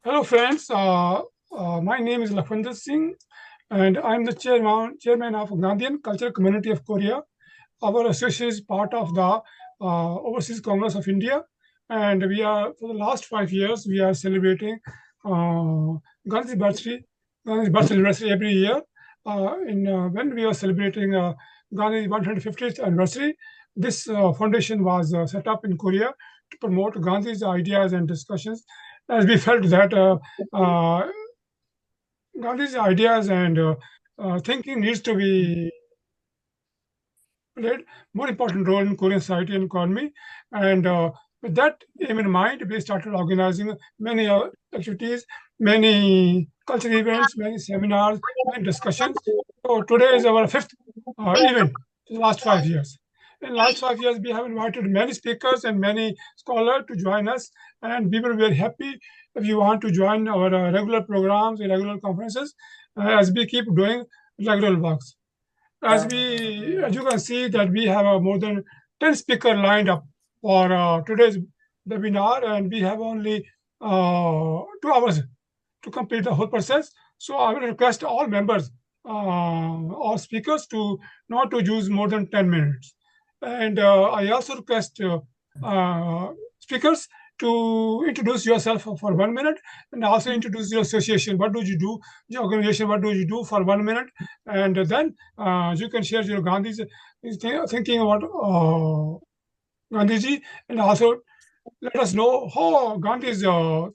Hello, friends. My name is Lakhvinder Singh, and I'm the chairman of Gandhian Cultural Community of Korea. Our association is part of the Overseas Congress of India, and we are for the last 5 years we are celebrating uh, Gandhi's birthday, Gandhi's birth anniversary every year. When we are celebrating Gandhi's 150th anniversary, this foundation was set up in Korea to promote Gandhi's ideas and discussions, as we felt that uh, Gandhi's ideas and thinking needs to be played more important role in Korean society and economy. And with that aim in mind, we started organizing many activities, many cultural events, many seminars, many discussions. So today is our fifth event in the last 5 years. In last 5 years, we have invited many speakers and many scholars to join us, and we were very happy if you want to join our regular programs and regular conferences as we keep doing regular works. As you can see that we have more than 10 speakers lined up for today's webinar, and we have only 2 hours to complete the whole process. So I will request all members, all speakers to not to use more than 10 minutes. And I also request speakers to introduce yourself for 1 minute and also introduce your association. What do you do? Your organization, what do you do for 1 minute? And then you can share your Gandhi's thinking about Gandhiji, and also let us know how Gandhi's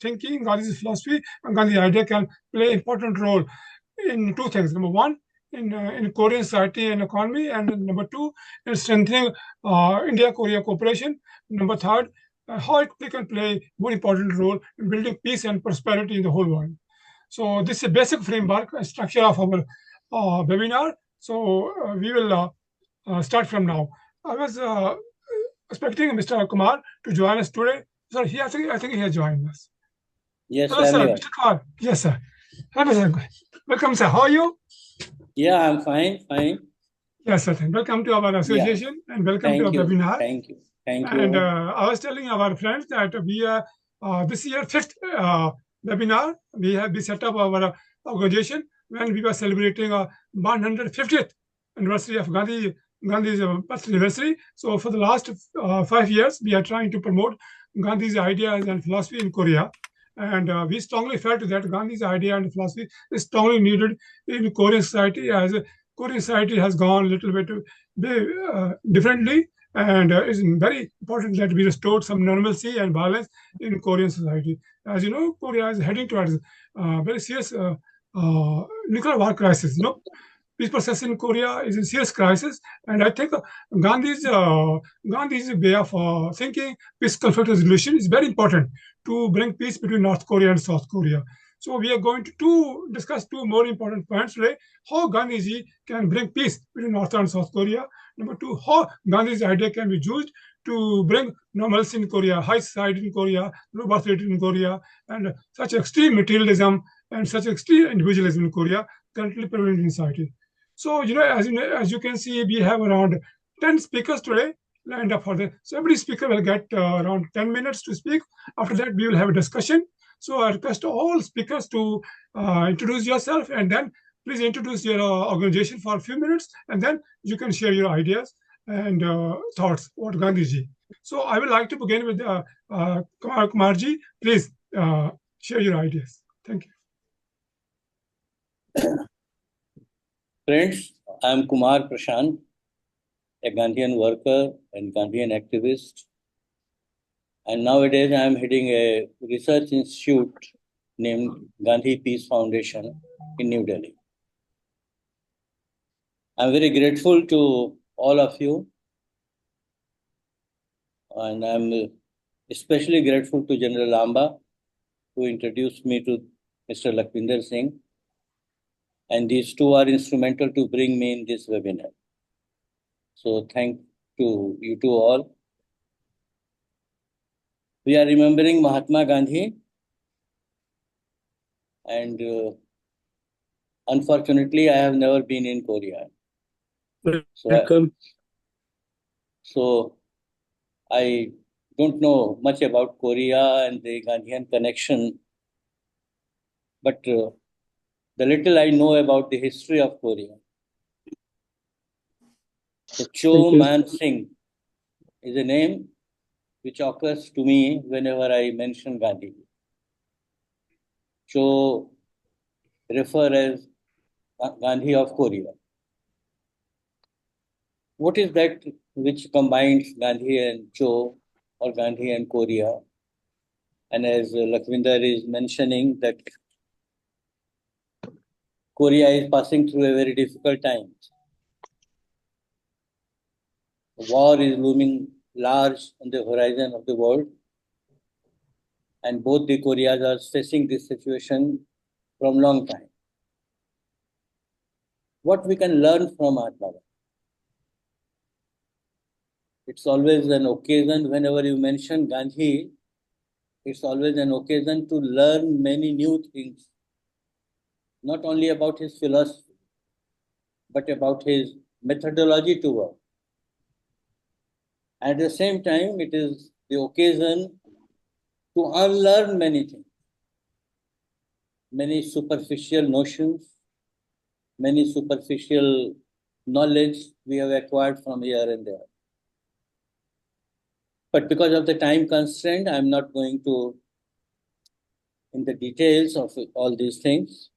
thinking, Gandhi's philosophy, and Gandhi's idea can play important role in two things. Number one, in Korean society and economy, and number two, in strengthening India-Korea cooperation. Number third, how they can play more important role in building peace and prosperity in the whole world. So this is a basic framework and structure of our webinar. So we will start from now. I was expecting Mr. Kumar to join us today. Sir, I think he has joined us. Yes, Hello, I'm sir. here. Mr. Kumar. Yes, sir. Hello, sir. Welcome, sir. How are you? Yeah, I'm fine. Yes, sir. Welcome to our Yeah, association and welcome to thank our you, webinar. thank you, thank And you. I was telling our friends that we are this year fifth webinar. We set up our organization when we were celebrating 150th anniversary of Gandhi's birth anniversary. So for the last 5 years, we are trying to promote Gandhi's ideas and philosophy in Korea. And we strongly felt that Gandhi's idea and philosophy is strongly needed in Korean society, as Korean society has gone a little bit differently, and it's very important that we restore some normalcy and balance in Korean society. As you know, Korea is heading towards very serious nuclear war crisis. Peace process in Korea is in serious crisis, and I think Gandhi's way of thinking peace conflict resolution is very important to bring peace between North Korea and South Korea. So we are going to discuss two more important points today: how Gandhiji can bring peace between North and South Korea. Number two, how Gandhi's idea can be used to bring normalcy in Korea, high society in Korea, low birth rate in Korea, and such extreme materialism and such extreme individualism in Korea currently prevalent in society. So, as you can see, we have around 10 speakers today lined up for this. So every speaker will get around 10 minutes to speak. After that, we will have a discussion. So I request all speakers to introduce yourself, and then please introduce your organization for a few minutes, and then you can share your ideas and thoughts about Gandhiji. So I would like to begin with Kumarji. Please share your ideas. Thank you. Friends, I'm Kumar Prashant, a Gandhian worker and Gandhian activist. And nowadays I'm heading a research institute named Gandhi Peace Foundation in New Delhi. I'm very grateful to all of you. And I'm especially grateful to General Lamba, who introduced me to Mr. Lakhvinder Singh. And these two are instrumental to bring me in this webinar. So thank to you two all. We are remembering Mahatma Gandhi, and unfortunately, I have never been in Korea. Welcome. So I don't know much about Korea and the Gandhian connection, but the little I know about the history of Korea. So Cho Man Singh is a name which occurs to me whenever I mention Gandhi. Cho refer as Gandhi of Korea. What is that which combines Gandhi and Cho or Gandhi and Korea? And as Lakhvinder is mentioning that Korea is passing through a very difficult time. War is looming large on the horizon of the world, and both the Koreas are facing this situation from long time. What we can learn from Mahatma Gandhi? It's always an occasion whenever you mention Gandhi, it's always an occasion to learn many new things, not only about his philosophy, but about his methodology to work. At the same time, it is the occasion to unlearn many things, many superficial notions, many superficial knowledge we have acquired from here and there. But because of the time constraint, I'm not going to in the details of all these things.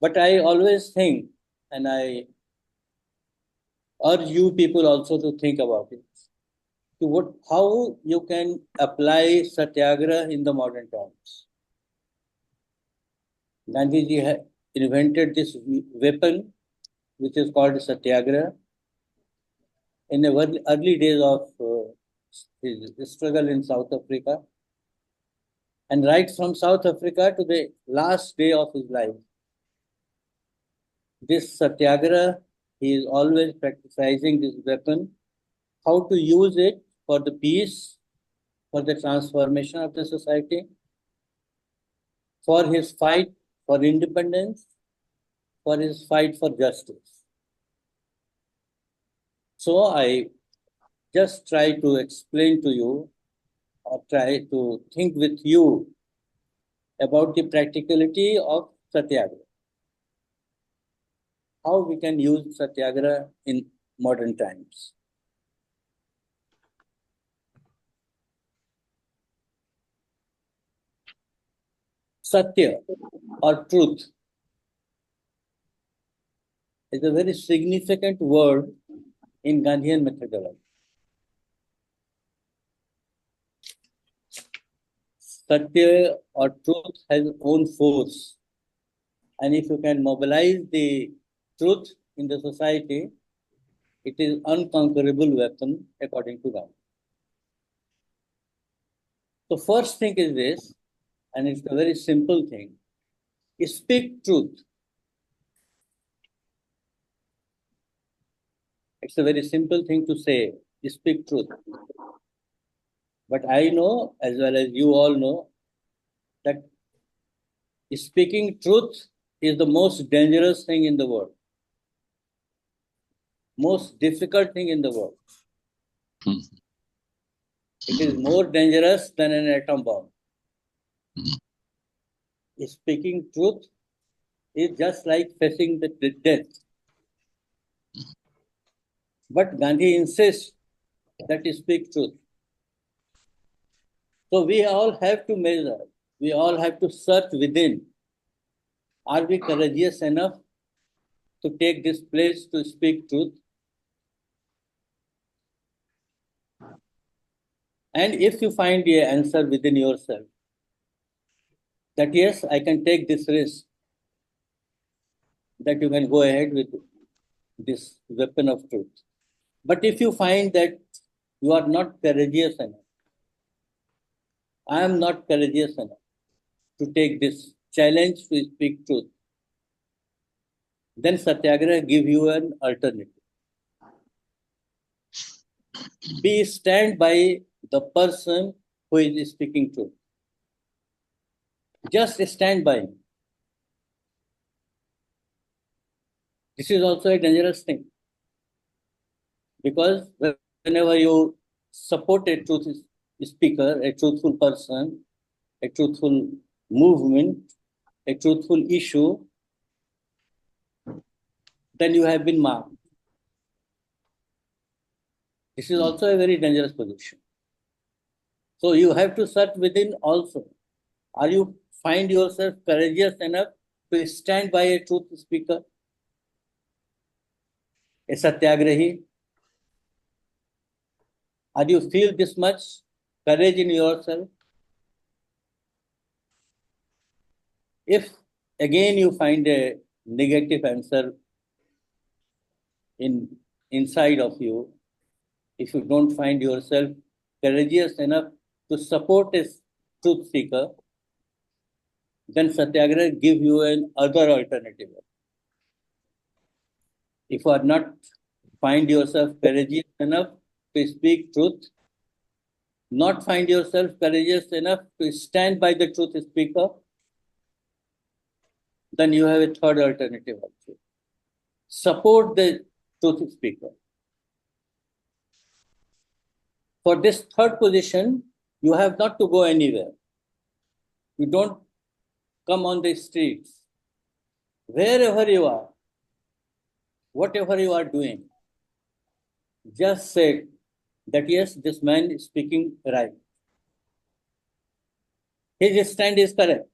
But I always think, and I urge you people also to think about it, to how you can apply satyagraha in the modern times. Gandhiji invented this weapon, which is called satyagraha, in the early days of his struggle in South Africa. And right from South Africa to the last day of his life, this satyagraha, he is always practicing this weapon, how to use it for the peace, for the transformation of the society, for his fight for independence, for his fight for justice. So I just try to explain to you or try to think with you about the practicality of satyagraha. How we can use satyagraha in modern times. Satya or truth is a very significant word in Gandhian methodology. Satya or truth has its own force. And if you can mobilize the truth in the society, it is unconquerable weapon according to Gandhi. So first thing is this, and it's a very simple thing. Speak truth. It's a very simple thing to say, speak truth. But I know, as well as you all know, that speaking truth is the most dangerous thing in the world. Most difficult thing in the world. It is more dangerous than an atom bomb. Speaking truth is just like facing the death. But Gandhi insists that you speak truth. So we all have to measure. We all have to search within. Are we courageous enough to take this place to speak truth? And if you find the answer within yourself, that yes, I can take this risk, that you can go ahead with this weapon of truth. But if you find that you are not courageous enough, I am not courageous enough to take this challenge to speak truth, then Satyagraha give you an alternative. Be stand by the person who is speaking truth. Just stand by him. This is also a dangerous thing. Because whenever you support a truth speaker, a truthful person, a truthful movement, a truthful issue, then you have been marked. This is also a very dangerous position. So you have to search within also. Are you find yourself courageous enough to stand by a truth speaker, a satyagrahi? Are you feel this much courage in yourself? If again you find a negative answer inside of you, if you don't find yourself courageous enough to support a truth seeker, then Satyagraha give you an other alternative. If you are not find yourself courageous enough to speak truth, not find yourself courageous enough to stand by the truth speaker, then you have a third alternative also. Support the truth speaker. For this third position, you have not to go anywhere. You don't come on the streets. Wherever you are, whatever you are doing, just say that yes, this man is speaking right. His stand is correct.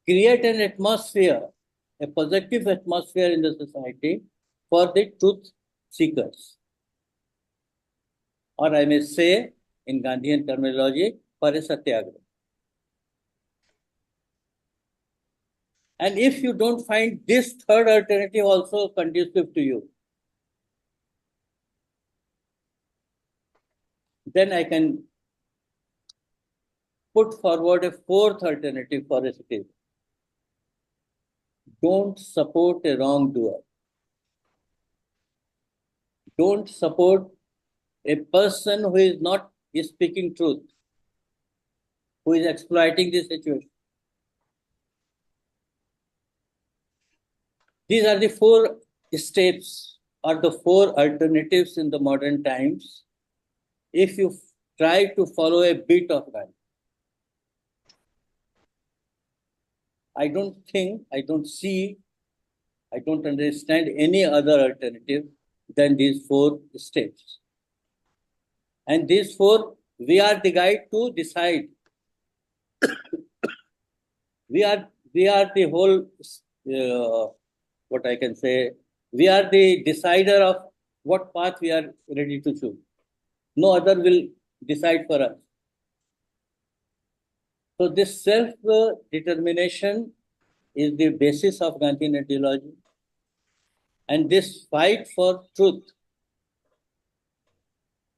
Create an atmosphere, a positive atmosphere in the society for the truth seekers. Or I may say, in Gandhian terminology, for a satyagraha. And if you don't find this third alternative also conducive to you, then I can put forward a fourth alternative for a citizen. Don't support a wrongdoer. Don't support a person who is not speaking truth, who is exploiting the situation. These are the four steps or the four alternatives in the modern times. If you try to follow a bit of that, I don't think, I don't see, I don't understand any other alternative than these four steps. And these four, we are the guide to decide. we are the whole, what I can say, we are the decider of what path we are ready to choose. No other will decide for us. So this self-determination is the basis of Gandhian ideology. And this fight for truth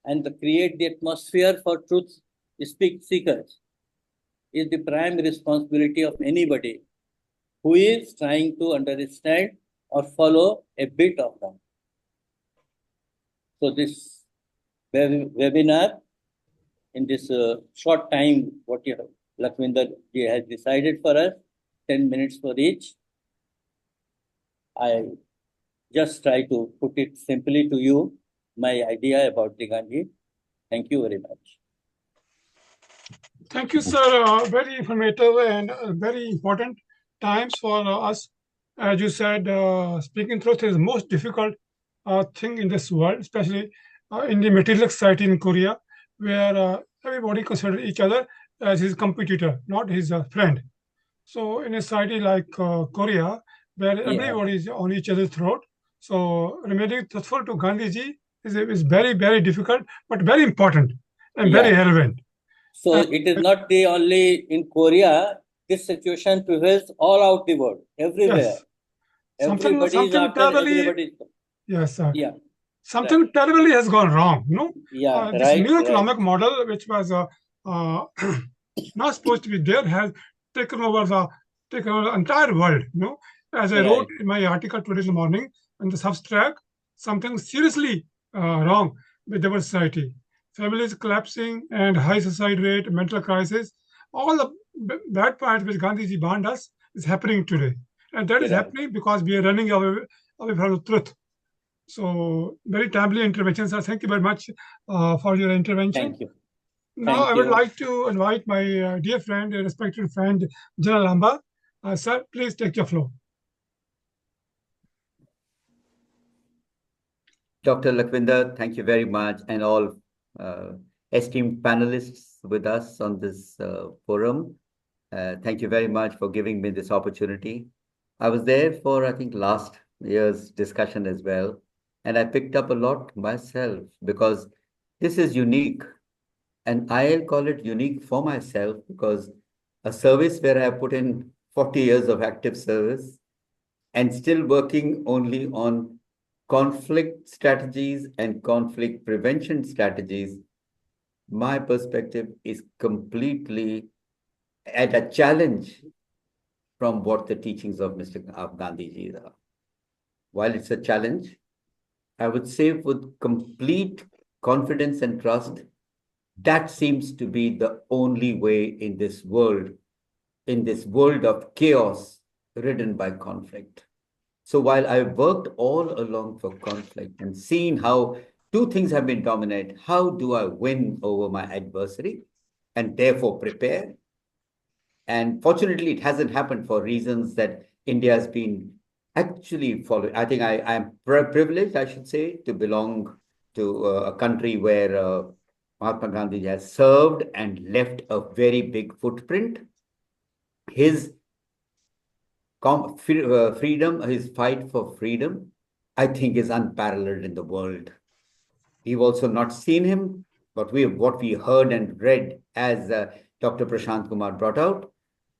and to create the atmosphere for truth seekers is the prime responsibility of anybody who is trying to understand or follow a bit of them. So this webinar, in this short time, what Lakhvinder ji has decided for us, 10 minutes for each. I just try to put it simply to you, my idea about the Gandhi. Thank you very much. Thank you, sir. Very informative and very important times for us. As you said, speaking truth is the most difficult thing in this world, especially in the materialistic society in Korea, where everybody considers each other as his competitor, not his friend. So in a society like Korea, where everybody is on each other's throat, so remaining truthful to Gandhiji is very, very difficult, but very important and very relevant. So it is not the only in Korea, this situation prevails all out the world, everywhere. Yes. Something terribly, yes, sir. Yeah. Something terribly has gone wrong, no? This new economic model, which was not supposed to be there, has taken over the entire world, As I wrote in my article today in the morning in the Substack, something seriously wrong with our society. Families collapsing and high suicide rate, mental crisis, all the bad parts which Gandhiji warned us is happening today. And that is happening because we are running away from the truth. So very timely intervention, sir. Thank you very much for your intervention. Thank you. Now Thank I would you. like to invite my dear friend, respected friend, General Amba. Sir, please take the floor. Dr. Lakwinder, thank you very much, and all uh, esteemed panelists with us on this forum. Thank you very much for giving me this opportunity. I was there for, I think, last year's discussion as well, and I picked up a lot myself because this is unique, and I'll call it unique for myself because a service where I put in 40 years of active service and still working only on conflict strategies and conflict prevention strategies, my perspective is completely at a challenge from what the teachings of Mr. Gandhiji are. While it's a challenge, I would say with complete confidence and trust, that seems to be the only way in this world of chaos ridden by conflict. So while I've worked all along for conflict and seen how two things have been dominant, how do I win over my adversary and therefore prepare? And fortunately, it hasn't happened for reasons that India has been actually following. I think I'm privileged, I should say, to belong to a country where Mahatma Gandhi has served and left a very big footprint. His freedom, his fight for freedom, I think is unparalleled in the world. We've also not seen him, but what we heard and read, as Dr. Prashant Kumar brought out,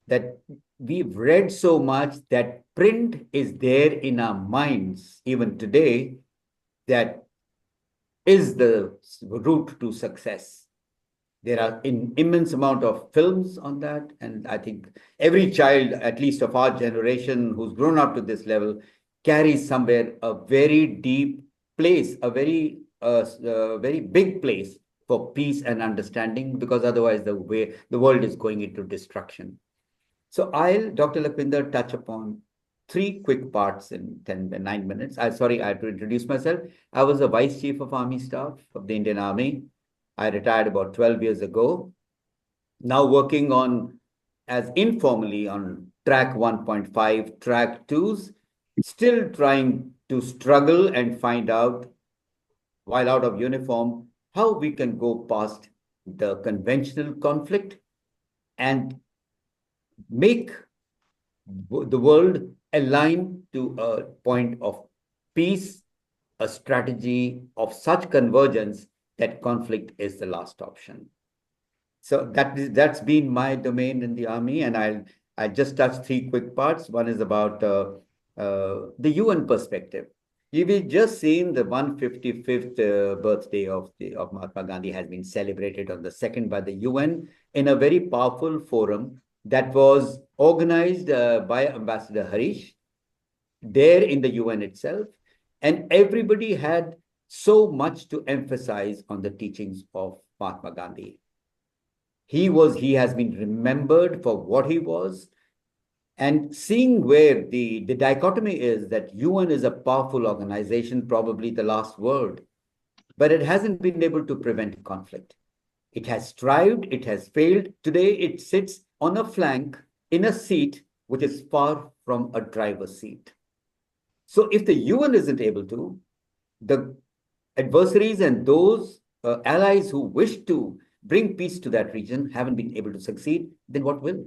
that we've read so much that print is there in our minds even today, that is the route to success. There are an immense amount of films on that, and I think every child, at least of our generation, who's grown up to this level, carries somewhere a very deep place, a very big place for peace and understanding, because otherwise the world is going into destruction. So I'll, Dr. Lakwinder, touch upon three quick parts in 9 minutes. Sorry, I have to introduce myself. I was a Vice Chief of Army Staff of the Indian Army. I retired about 12 years ago. Now working on, as informally, on track 1.5, track 2s, still trying to struggle and find out, while out of uniform, how we can go past the conventional conflict and make the world align to a point of peace, a strategy of such convergence that conflict is the last option. So that's been my domain in the army, and I just touch three quick parts. One is about the UN perspective. You've just seen the 155th birthday of Mahatma Gandhi has been celebrated on the 2nd by the UN in a very powerful forum that was organized by Ambassador Harish there in the UN itself. And everybody had so much to emphasize on the teachings of Mahatma Gandhi. He has been remembered for what he was, and seeing where the dichotomy is that UN is a powerful organization, probably the last word, but it hasn't been able to prevent conflict. It has strived, it has failed. Today, it sits on a flank in a seat which is far from a driver's seat. So if the UN isn't able to, the adversaries and those allies who wish to bring peace to that region haven't been able to succeed, then what will?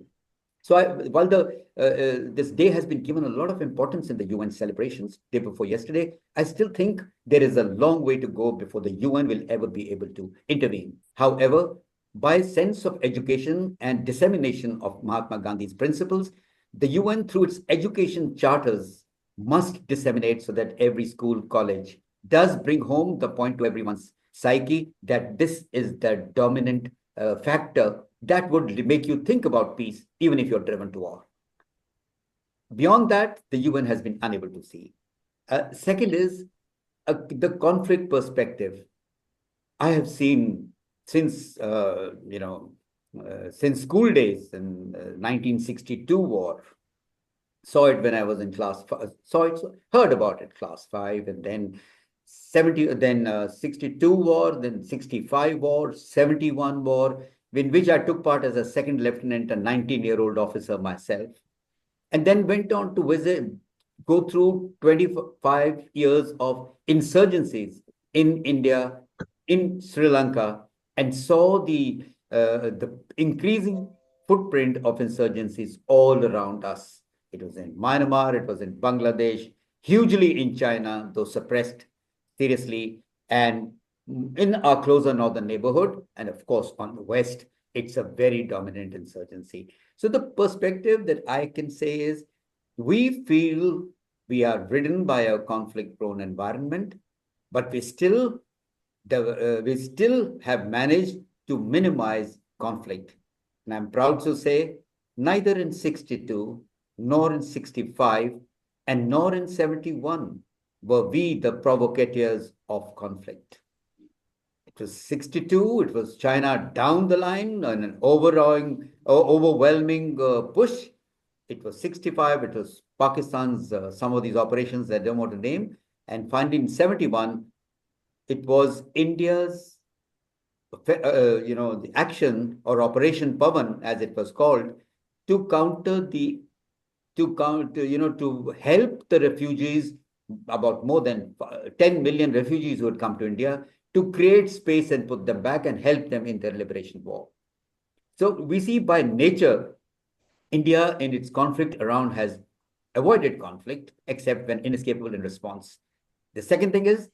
So while this day has been given a lot of importance in the UN celebrations, day before yesterday, I still think there is a long way to go before the UN will ever be able to intervene. However, by sense of education and dissemination of Mahatma Gandhi's principles, the UN, through its education charters, must disseminate so that every school, college does bring home the point to everyone's psyche that this is the dominant factor that would make you think about peace, even if you're driven to war. Beyond that, the UN has been unable to see. Second is the conflict perspective. I have seen since, since school days in 1962 war, saw it when I was in class 5, heard about it class 5, and then 62 war, then 65 war, 71 war, in which I took part as a second lieutenant, a 19-year-old officer myself, and then went on to go through 25 years of insurgencies in India, in Sri Lanka, and saw the increasing footprint of insurgencies all around us. It was in Myanmar, it was in Bangladesh, hugely in China, though suppressed seriously, and in our closer northern neighborhood, and of course on the west, it's a very dominant insurgency. So the perspective that I can say is, we feel we are ridden by a conflict-prone environment, but we still have managed to minimize conflict. And I'm proud to say, neither in 62, nor in 65, and nor in 71 were we the provocateurs of conflict. It was 62, it was China down the line and an overwhelming push. It was 65, it was Pakistan's, some of these operations I don't want to name. And finally in 71, it was India's, the action or Operation Pavan, as it was called, to help the refugees, about more than 10 million refugees who had come to India, to create space and put them back and help them in their liberation war. So we see by nature, India in its conflict around has avoided conflict, except when inescapable in response. The second thing is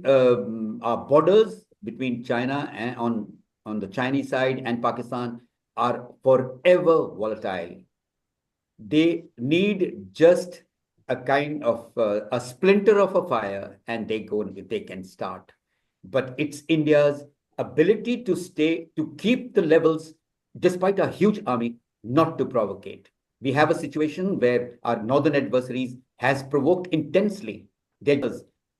our borders between China and on the Chinese side and Pakistan are forever volatile. They need just a kind of a splinter of a fire and they can start. But it's India's ability to keep the levels, despite a huge army, not to provocate. We have a situation where our northern adversaries has provoked intensely. There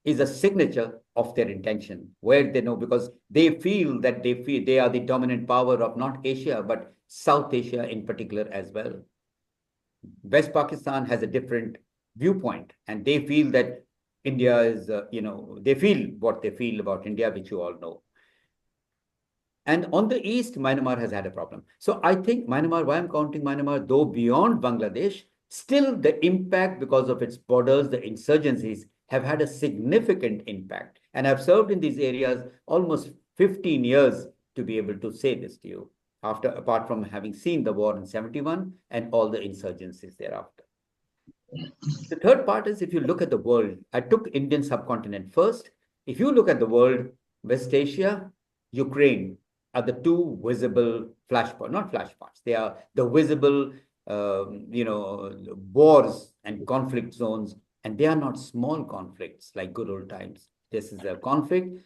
is a signature of their intention, where they know, because they feel they are the dominant power of not Asia, but South Asia in particular as well. West Pakistan has a different viewpoint, and they feel that India is, they feel what they feel about India, which you all know. And on the east, Myanmar has had a problem. So I think Myanmar, why I'm counting Myanmar, though beyond Bangladesh, still the impact because of its borders, the insurgencies have had a significant impact. And I've served in these areas almost 15 years to be able to say this to you, apart from having seen the war in 71 and all the insurgencies thereafter. The third part is, if you look at the world, I took Indian subcontinent first. If you look at the world, West Asia, Ukraine are the two visible not flashpoints. They are the visible, wars and conflict zones, and they are not small conflicts like good old times. This is a conflict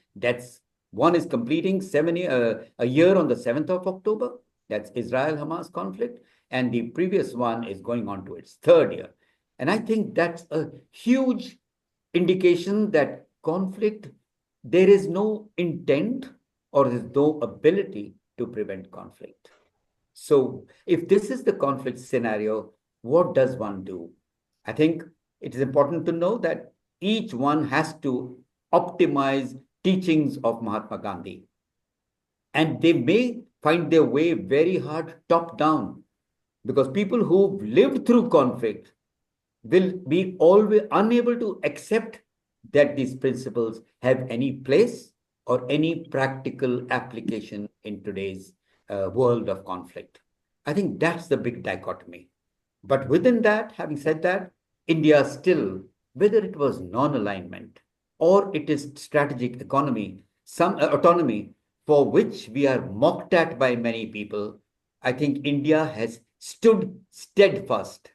one is completing a year on the 7th of October. That's Israel-Hamas conflict. And the previous one is going on to its third year. And I think that's a huge indication that conflict, there is no intent or there's no ability to prevent conflict. So if this is the conflict scenario, what does one do? I think it is important to know that each one has to optimize teachings of Mahatma Gandhi. And they may find their way very hard top down, because people who've lived through conflict will be always unable to accept that these principles have any place or any practical application in today's world of conflict. I think that's the big dichotomy. But within that, having said that, India still, whether it was non-alignment or it is strategic economy, some autonomy for which we are mocked at by many people, I think India has stood steadfast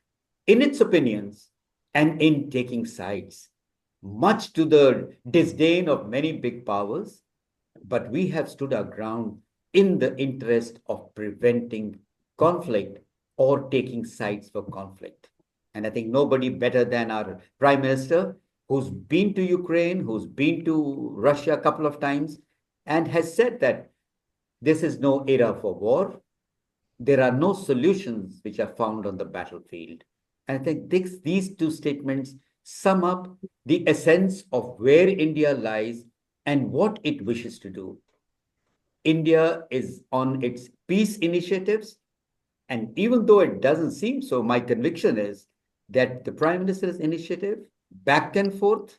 in its opinions and in taking sides, much to the disdain of many big powers. But we have stood our ground in the interest of preventing conflict or taking sides for conflict. And I think nobody better than our Prime Minister, who's been to Ukraine, who's been to Russia a couple of times, and has said that this is no era for war. There are no solutions which are found on the battlefield. And I think these two statements sum up the essence of where India lies and what it wishes to do. India is on its peace initiatives. And even though it doesn't seem so, my conviction is that the Prime Minister's initiative, back and forth,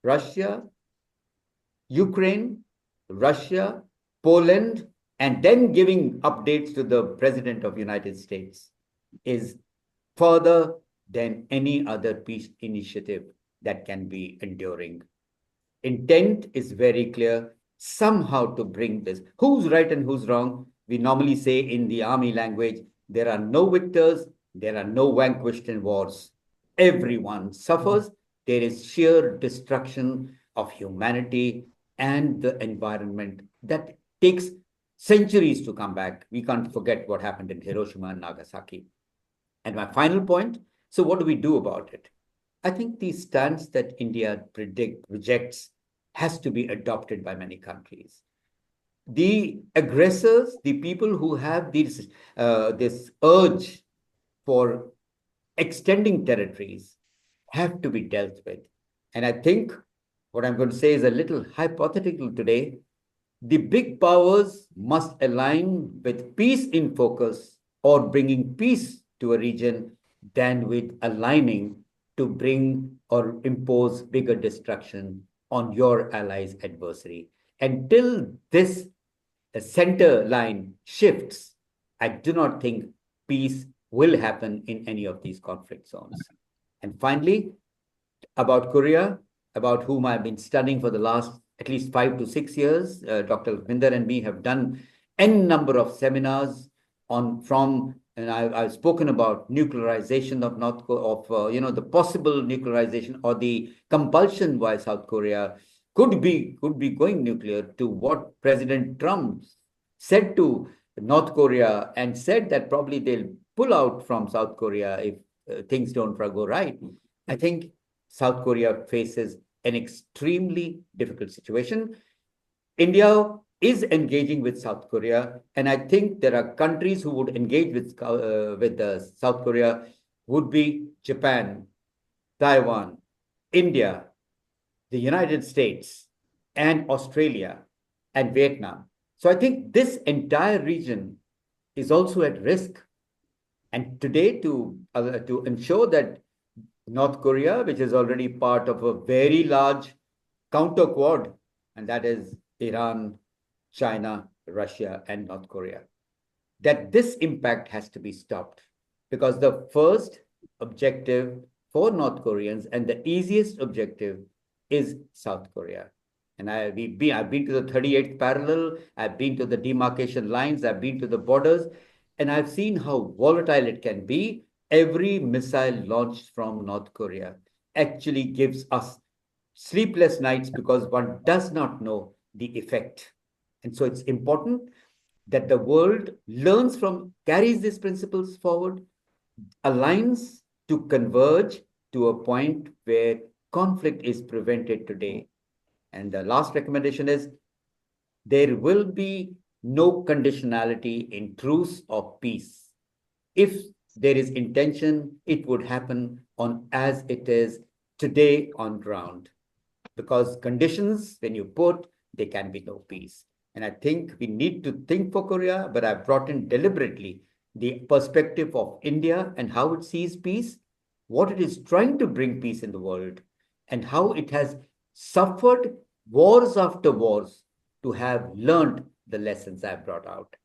Russia, Ukraine, Russia, Poland, and then giving updates to the President of the United States is further than any other peace initiative that can be enduring. Intent is very clear, somehow to bring this. Who's right and who's wrong? We normally say in the army language, there are no victors, there are no vanquished in wars. Everyone suffers. There is sheer destruction of humanity and the environment that takes centuries to come back. We can't forget what happened in Hiroshima and Nagasaki. And my final point, so what do we do about it? I think the stance that India rejects has to be adopted by many countries. The aggressors, the people who have this urge for extending territories, have to be dealt with. And I think what I'm going to say is a little hypothetical today. The big powers must align with peace in focus or bringing peace to a region than with aligning to bring or impose bigger destruction on your allies' adversary. Until this center line shifts, I do not think peace will happen in any of these conflict zones. And finally, about Korea, about whom I've been studying for the last at least 5 to 6 years, Dr. Vinder and me have done n number of seminars and I've spoken about nuclearization of the possible nuclearization or the compulsion by South Korea could be going nuclear, to what President Trump said to North Korea and said that probably they'll pull out from South Korea if things don't go right. I think South Korea faces an extremely difficult situation. India is engaging with South Korea, and I think there are countries who would engage with South Korea would be Japan, Taiwan, India, the United States, and Australia, and Vietnam. So I think this entire region is also at risk. And today, to ensure that North Korea, which is already part of a very large counter quad, and that is Iran, China, Russia, and North Korea, that this impact has to be stopped, because the first objective for North Koreans and the easiest objective is South Korea. And I've been to the 38th parallel, I've been to the demarcation lines, I've been to the borders, and I've seen how volatile it can be. Every missile launched from North Korea actually gives us sleepless nights because one does not know the effect. And so it's important that the world carries these principles forward, aligns to converge to a point where conflict is prevented today. And the last recommendation is there will be no conditionality in truce or peace. If there is intention, it would happen on as it is today on ground. Because conditions, when you put, there can be no peace. And I think we need to think for Korea, but I've brought in deliberately the perspective of India and how it sees peace, what it is trying to bring peace in the world, and how it has suffered wars after wars to have learned the lessons I've brought out.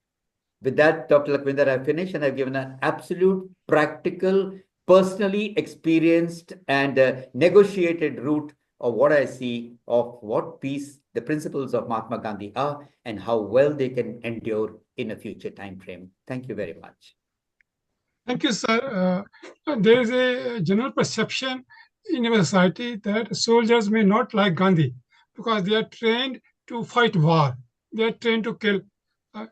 With that, Dr. Lakwinder, I've finished, and I've given an absolute, practical, personally experienced and negotiated route of what I see of what peace, the principles of Mahatma Gandhi are, and how well they can endure in a future time frame. Thank you very much. Thank you, sir. There is a general perception in our society that soldiers may not like Gandhi because they are trained to fight war. They are trained to kill. Uh,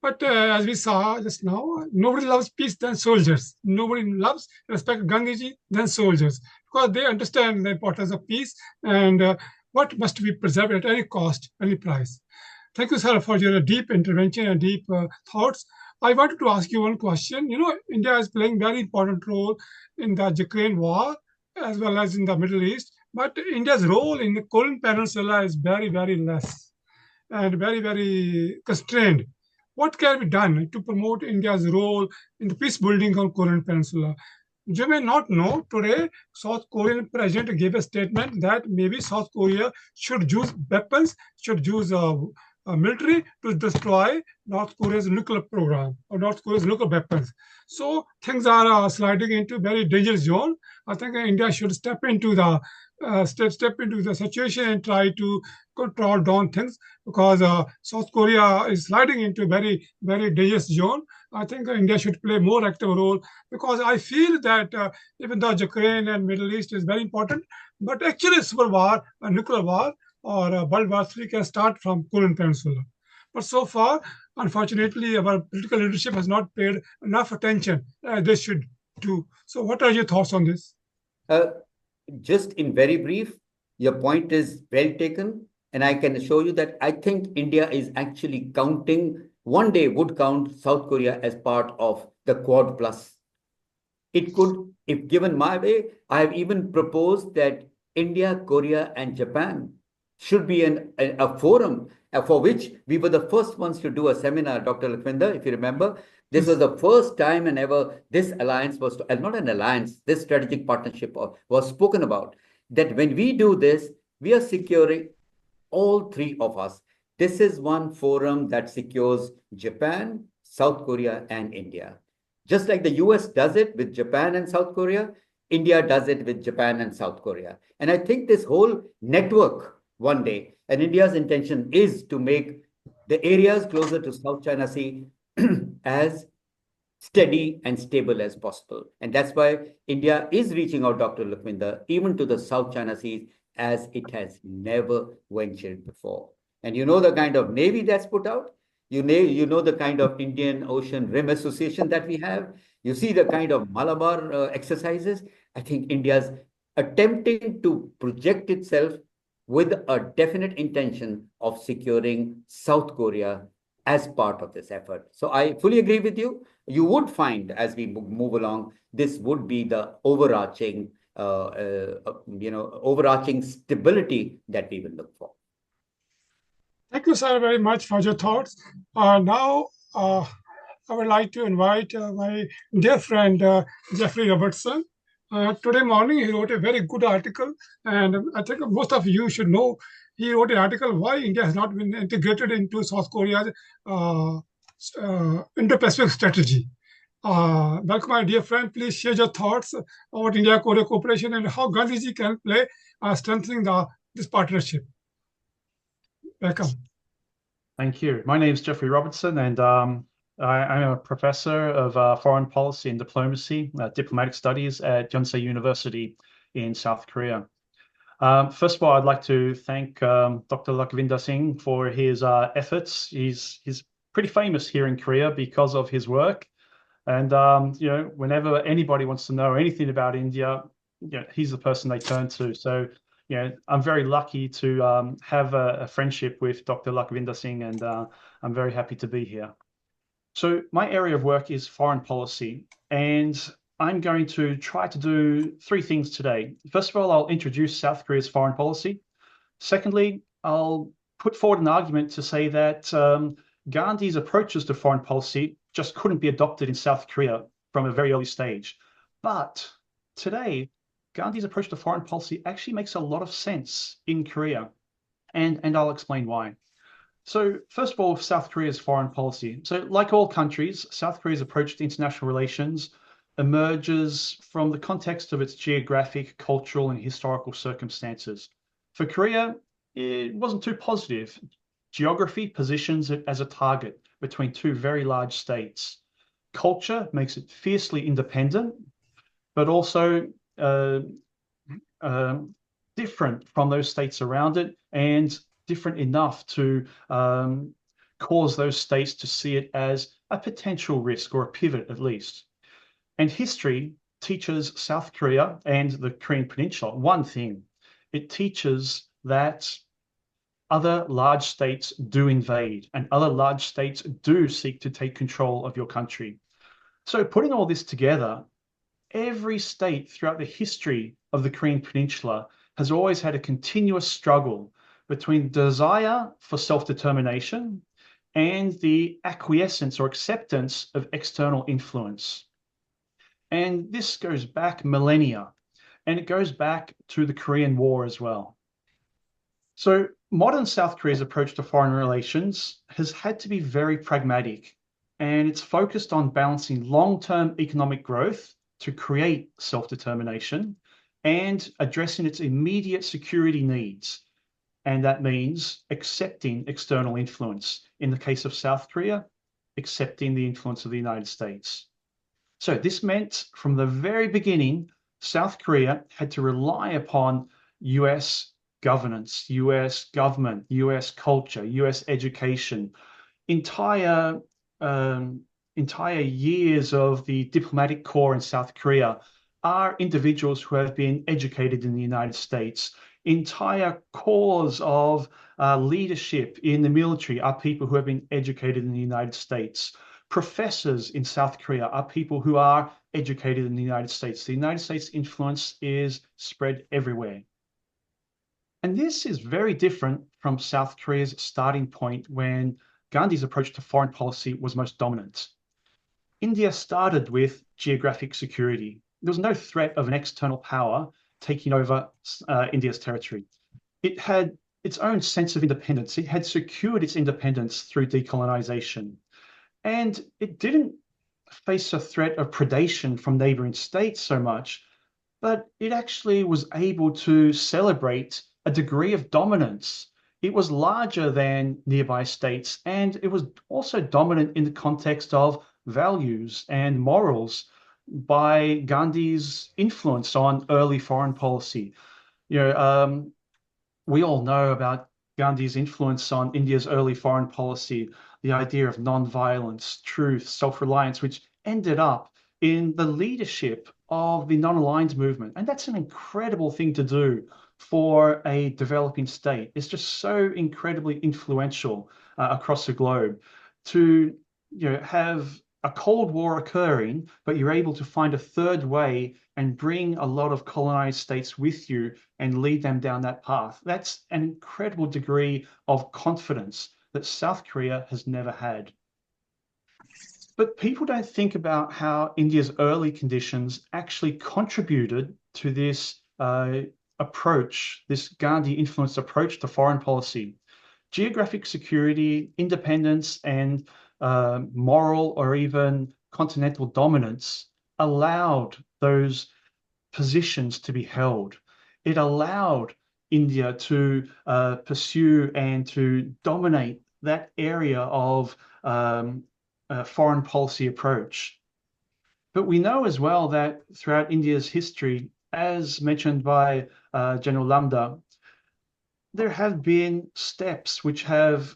but as we saw just now, nobody loves peace than soldiers. Nobody loves respect Gandhiji than soldiers because they understand the importance of peace and what must be preserved at any cost, any price. Thank you, sir, for your deep intervention and deep thoughts. I wanted to ask you one question. You know, India is playing very important role in the Ukraine war, as well as in the Middle East. But India's role in the Korean Peninsula is very, very less and very, very constrained. What can be done to promote India's role in the peace building on Korean Peninsula? You may not know today, South Korean president gave a statement that maybe South Korea should use weapons, should use military to destroy North Korea's nuclear program or North Korea's nuclear weapons. So things are sliding into very dangerous zone. I think India should step into the situation and try to control down things because South Korea is sliding into very very dangerous zone. I think India should play more active role because I feel that even though Ukraine and Middle East is very important, but actually super war, a nuclear war or World War III can start from Korean Peninsula. But so far, unfortunately, our political leadership has not paid enough attention as they should do. So, what are your thoughts on this? Uh, just in very brief, your point is well taken. And I can assure you that I think India is actually counting, one day would count South Korea as part of the Quad Plus. It could, if given my way, I have even proposed that India, Korea, and Japan should be a forum for which we were the first ones to do a seminar, Dr. Lakwinder, if you remember. This was the first time and ever this alliance was, not an alliance, this strategic partnership was spoken about. That when we do this, we are securing all three of us. This is one forum that secures Japan, South Korea, and India. Just like the US does it with Japan and South Korea, India does it with Japan and South Korea. And I think this whole network one day, and India's intention is to make the areas closer to South China Sea as steady and stable as possible. And that's why India is reaching out, Dr. Lakwinder, even to the South China Sea as it has never ventured before. And you know the kind of navy that's put out? You know the kind of Indian Ocean Rim Association that we have. You see the kind of Malabar exercises. I think India's attempting to project itself with a definite intention of securing South Korea as part of this effort. So I fully agree with you. You would find as we move along, this would be the overarching, overarching stability that we will look for. Thank you, sir, very much for your thoughts. Now, I would like to invite my dear friend Jeffrey Robertson. Today morning, he wrote a very good article, and I think most of you should know. He wrote an article why India has not been integrated into South Korea's Indo-Pacific strategy. Welcome, my dear friend. Please share your thoughts about India-Korea cooperation and how Gandhiji can play strengthening this partnership. Welcome. Thank you. My name is Jeffrey Robertson, and I'm a professor of foreign policy and diplomacy, diplomatic studies at Yonsei University in South Korea. First of all, I'd like to thank Dr. Lakwinder Singh for his efforts. He's pretty famous here in Korea because of his work. And whenever anybody wants to know anything about India, he's the person they turn to. So I'm very lucky to have a friendship with Dr. Lakwinder Singh, and I'm very happy to be here. So my area of work is foreign policy, and I'm going to try to do three things today. First of all, I'll introduce South Korea's foreign policy. Secondly, I'll put forward an argument to say that Gandhi's approaches to foreign policy just couldn't be adopted in South Korea from a very early stage. But today, Gandhi's approach to foreign policy actually makes a lot of sense in Korea, and I'll explain why. So first of all, South Korea's foreign policy. So like all countries, South Korea's approach to international relations emerges from the context of its geographic, cultural, and historical circumstances. For Korea, it wasn't too positive. Geography positions it as a target between two very large states. Culture makes it fiercely independent, but also different from those states around it, and different enough to cause those states to see it as a potential risk or a pivot at least. And history teaches South Korea and the Korean Peninsula one thing. It teaches that other large states do invade, and other large states do seek to take control of your country. So putting all this together, every state throughout the history of the Korean Peninsula has always had a continuous struggle between desire for self-determination and the acquiescence or acceptance of external influence. And this goes back millennia, and it goes back to the Korean War as well. So modern South Korea's approach to foreign relations has had to be very pragmatic, and it's focused on balancing long-term economic growth to create self-determination and addressing its immediate security needs. And that means accepting external influence. In the case of South Korea, accepting the influence of the United States. So this meant from the very beginning, South Korea had to rely upon US governance, US government, US culture, US education, entire years of the diplomatic corps in South Korea are individuals who have been educated in the United States. Entire corps of leadership in the military are people who have been educated in the United States. Professors in South Korea are people who are educated in the United States. The United States influence is spread everywhere. And this is very different from South Korea's starting point when Gandhi's approach to foreign policy was most dominant. India started with geographic security. There was no threat of an external power taking over India's territory. It had its own sense of independence. It had secured its independence through decolonization. And it didn't face a threat of predation from neighboring states so much, but it actually was able to celebrate a degree of dominance. It was larger than nearby states, and it was also dominant in the context of values and morals by Gandhi's influence on early foreign policy. We all know about Gandhi's influence on India's early foreign policy, the idea of non-violence, truth, self-reliance, which ended up in the leadership of the non-aligned movement. And that's an incredible thing to do for a developing state. It's just so incredibly influential across the globe to have a Cold War occurring, but you're able to find a third way and bring a lot of colonized states with you and lead them down that path. That's an incredible degree of confidence that South Korea has never had. But people don't think about how India's early conditions actually contributed to this approach, this Gandhi-influenced approach to foreign policy. Geographic security, independence, and moral or even continental dominance allowed those positions to be held. It allowed India to pursue and to dominate that area of foreign policy approach. But we know as well that throughout India's history, as mentioned by General Lambda, there have been steps which have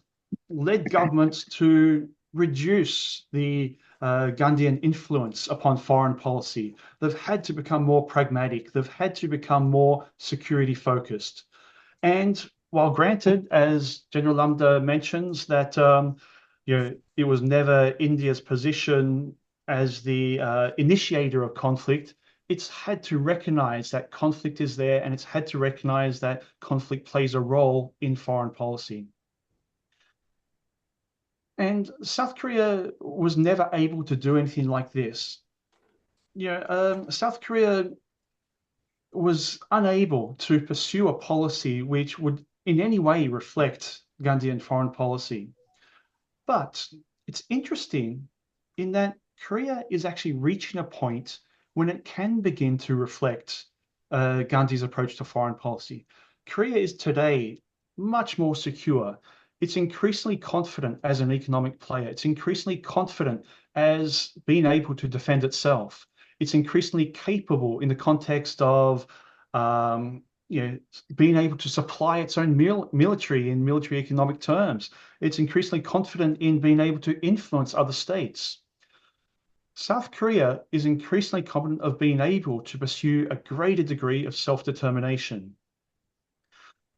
led governments to reduce the Gandhian influence upon foreign policy. They've had to become more pragmatic. They've had to become more security focused. And while granted, as General Lambda mentions, that it was never India's position as the initiator of conflict, it's had to recognize that conflict is there, and it's had to recognize that conflict plays a role in foreign policy. And South Korea was never able to do anything like this. South Korea was unable to pursue a policy which would in any way reflect Gandhian foreign policy. But it's interesting in that Korea is actually reaching a point when it can begin to reflect Gandhi's approach to foreign policy. Korea is today much more secure. It's increasingly confident as an economic player. It's increasingly confident as being able to defend itself. It's increasingly capable in the context of being able to supply its own military in military economic terms. It's increasingly confident in being able to influence other states. South Korea is increasingly confident of being able to pursue a greater degree of self-determination.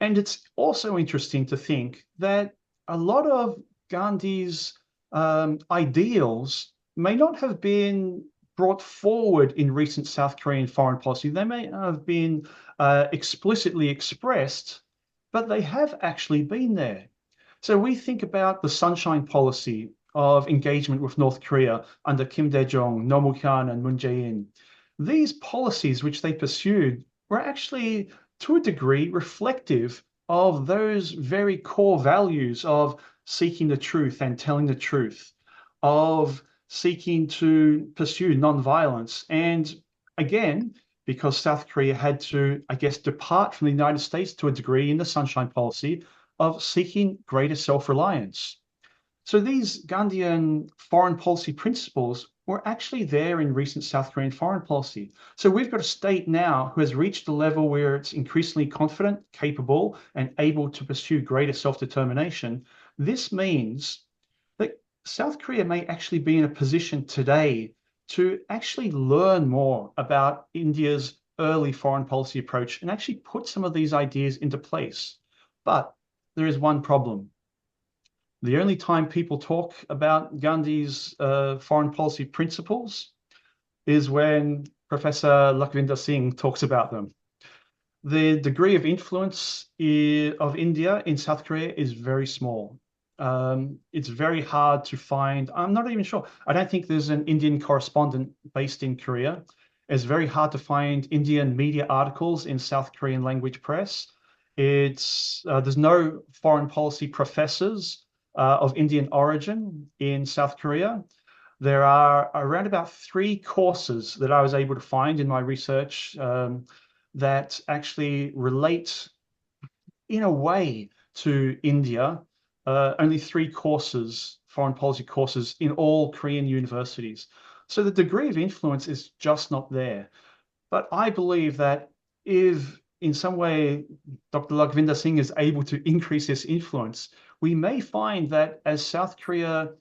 And it's also interesting to think that a lot of Gandhi's ideals may not have been brought forward in recent South Korean foreign policy. They may not have been explicitly expressed, but they have actually been there. So we think about the sunshine policy of engagement with North Korea under Kim Dae-jung, Roh Moo-hyun, and Moon Jae-in. These policies which they pursued were actually, to a degree, reflective of those very core values of seeking the truth and telling the truth, of seeking to pursue nonviolence. And again, because South Korea had to, I guess, depart from the United States to a degree in the sunshine policy of seeking greater self-reliance. So these Gandhian foreign policy principles were actually there in recent South Korean foreign policy. So we've got a state now who has reached a level where it's increasingly confident, capable, and able to pursue greater self-determination. This means that South Korea may actually be in a position today to actually learn more about India's early foreign policy approach and actually put some of these ideas into place. But there is one problem. The only time people talk about Gandhi's foreign policy principles is when Professor Lakhvinder Singh talks about them. The degree of influence of India in South Korea is very small. It's very hard to find. I'm not even sure. I don't think there's an Indian correspondent based in Korea. It's very hard to find Indian media articles in South Korean language press. There's no foreign policy professors of Indian origin in South Korea. There are around about 3 courses that I was able to find in my research that actually relate in a way to India. Only 3 courses, foreign policy courses in all Korean universities. So the degree of influence is just not there. But I believe that if in some way Dr. Lakhvinder Singh is able to increase this influence, we may find that as South Korea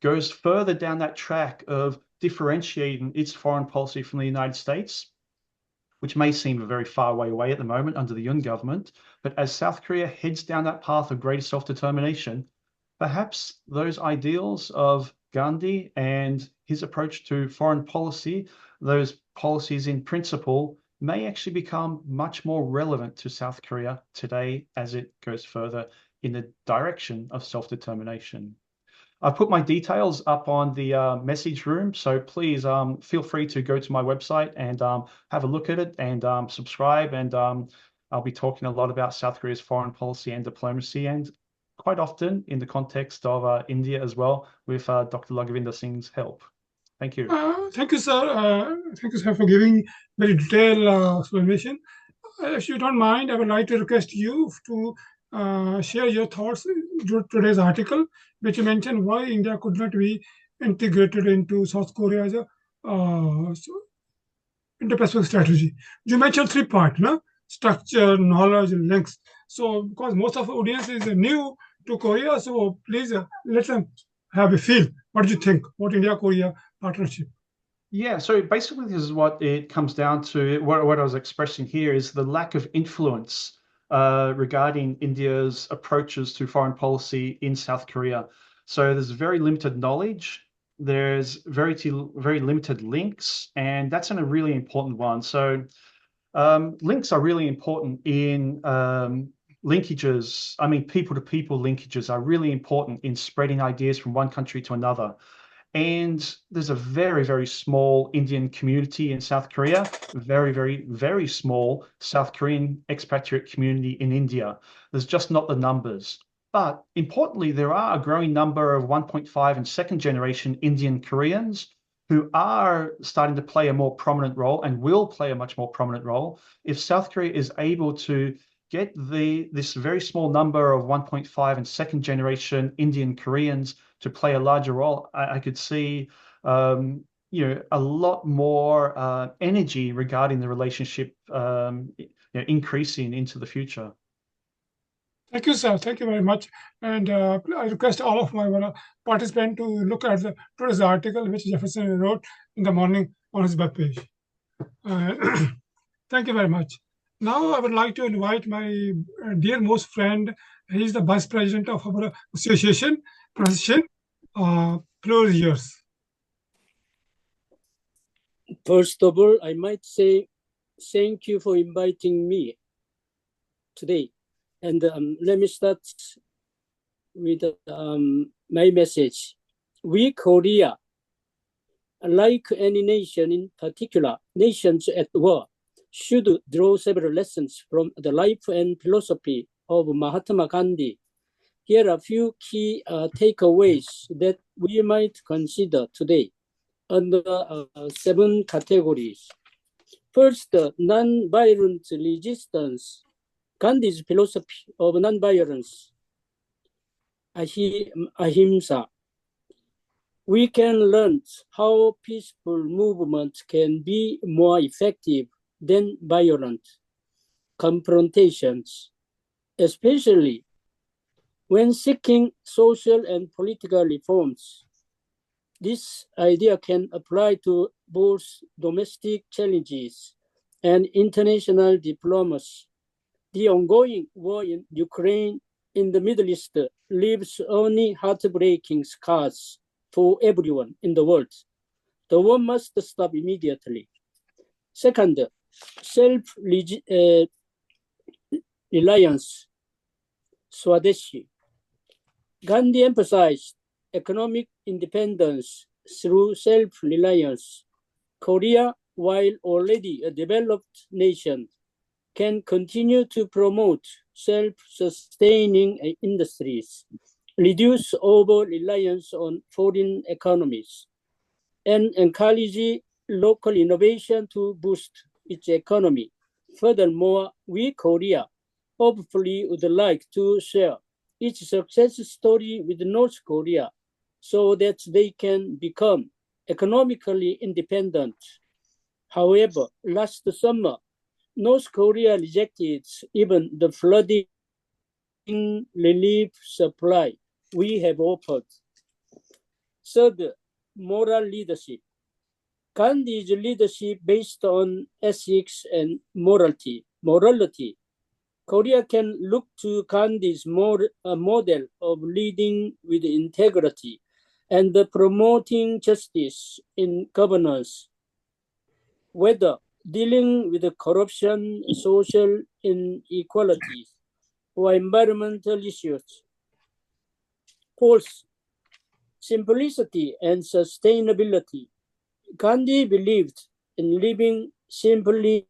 goes further down that track of differentiating its foreign policy from the United States, which may seem a very far way away at the moment under the Yoon government, but as South Korea heads down that path of greater self-determination, perhaps those ideals of Gandhi and his approach to foreign policy, those policies in principle, may actually become much more relevant to South Korea today as it goes further in the direction of self-determination. I've put my details up on the message room, so please feel free to go to my website and have a look at it and subscribe. And I'll be talking a lot about South Korea's foreign policy and diplomacy, and quite often in the context of India as well, with Dr. Lakhvinder Singh's help. Thank you. Thank you, sir. Thank you, sir, for giving very detailed explanation. If you don't mind, I would like to request you to share your thoughts to today's article, which mentioned why India could not be integrated into South Korea as a Indo-Pacific strategy. You mentioned 3 parts, no? Structure, knowledge, and links. So, because most of the audience is new to Korea, so please let them have a feel. What do you think about India-Korea partnership? Yeah, so basically this is what it comes down to. What I was expressing here is the lack of influence regarding India's approaches to foreign policy in South Korea. So there's very limited knowledge, there's very limited links, and that's a really important one. So links are really important in linkages. I mean, people-to-people linkages are really important in spreading ideas from one country to another. And there's a very, very small Indian community in South Korea, very, very, very small South Korean expatriate community in India. There's just not the numbers. But importantly, there are a growing number of 1.5 and second generation Indian Koreans who are starting to play a more prominent role and will play a much more prominent role if South Korea is able to get this very small number of 1.5 and second generation Indian Koreans to play a larger role. I could see a lot more energy regarding the relationship increasing into the future. Thank you, sir. Thank you very much. And I request all of my participants to look at today's article, which Jefferson wrote in the morning on his webpage. Thank you very much. Now, I would like to invite my dear most friend. He's the vice president of our association, Transition. Floor is yours. First of all, I might say thank you for inviting me today. And let me start with my message. We, Korea, like any nation, in particular, nations at war, should draw several lessons from the life and philosophy of Mahatma Gandhi. Here are a few key takeaways that we might consider today under 7 categories. First, non-violent resistance. Gandhi's philosophy of non-violence, ahimsa. We can learn how peaceful movements can be more effective than violent confrontations, especially when seeking social and political reforms. This idea can apply to both domestic challenges and international diplomacy. The ongoing war in Ukraine in the Middle East leaves only heartbreaking scars for everyone in the world. The war must stop immediately. Second, self-reliance, Swadeshi. Gandhi emphasized economic independence through self-reliance. Korea, while already a developed nation, can continue to promote self-sustaining industries, reduce over-reliance on foreign economies, and encourage local innovation to boost its economy. Furthermore, we, Korea, hopefully would like to share its success story with North Korea so that they can become economically independent. However, last summer, North Korea rejected even the flooding relief supply we have offered. Third, moral leadership. Gandhi's leadership based on ethics and morality. Korea can look to Gandhi's model of leading with integrity and promoting justice in governance, whether dealing with corruption, social inequalities, or environmental issues. Fourth, simplicity and sustainability. Gandhi believed in living simply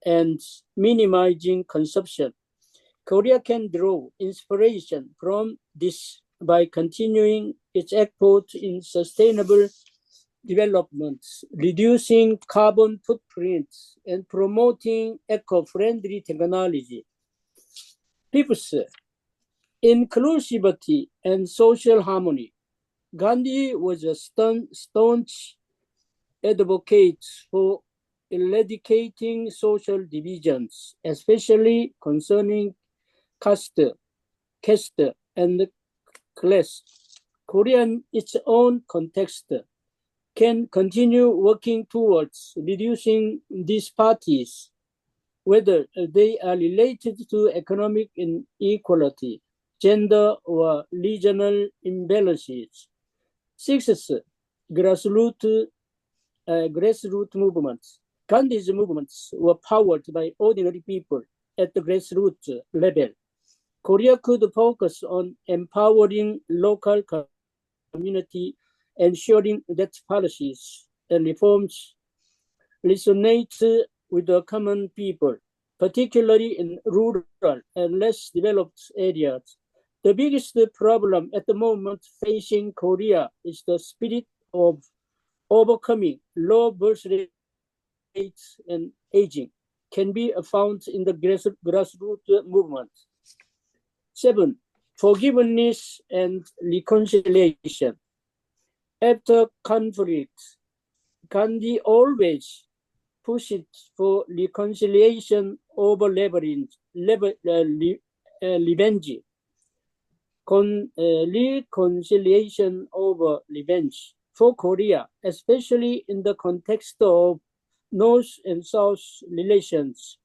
and minimizing consumption. Korea can draw inspiration from this by continuing its effort in sustainable development, reducing carbon footprints, and promoting eco-friendly technology. Fifth, inclusivity and social harmony. Gandhi was a staunch advocate for eradicating social divisions, especially concerning caste, and class. Korea, in its own context, can continue working towards reducing these parties, whether they are related to economic inequality, gender, or regional imbalances. Sixth, grassroots movements. Gandhi's movements were powered by ordinary people at the grassroots level. Korea could focus on empowering local community, ensuring that policies and reforms resonate with the common people, particularly in rural and less developed areas. The biggest problem at the moment facing Korea is the spirit of overcoming low birth rates and aging can be found in the grassroots movement. 7. Forgiveness and reconciliation. After conflict, Gandhi always pushed for reconciliation over revenge. Reconciliation over revenge. For Korea, especially in the context of North and South relations,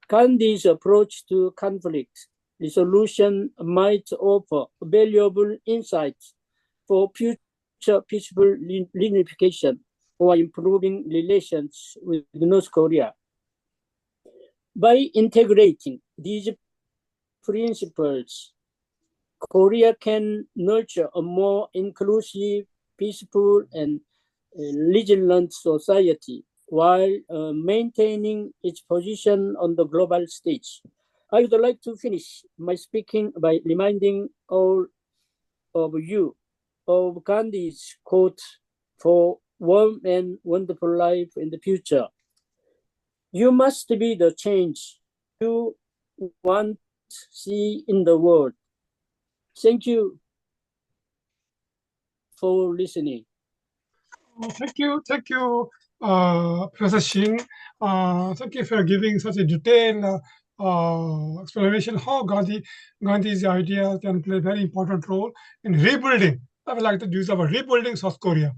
Gandhi's approach to conflict resolution might offer valuable insights for future peaceful reunification. or improving relations with North Korea. By integrating these principles, Korea can nurture a more inclusive, peaceful, and resilient society while maintaining its position on the global stage. I would like to finish my speaking by reminding all of you of Gandhi's quote for warm and wonderful life in the future. You must be the change you want to see in the world. Thank you for listening. Thank you, Professor Singh. Thank you for giving such a detailed explanation how Gandhi's idea can play a very important role in rebuilding. I would like to use the word rebuilding South Korea.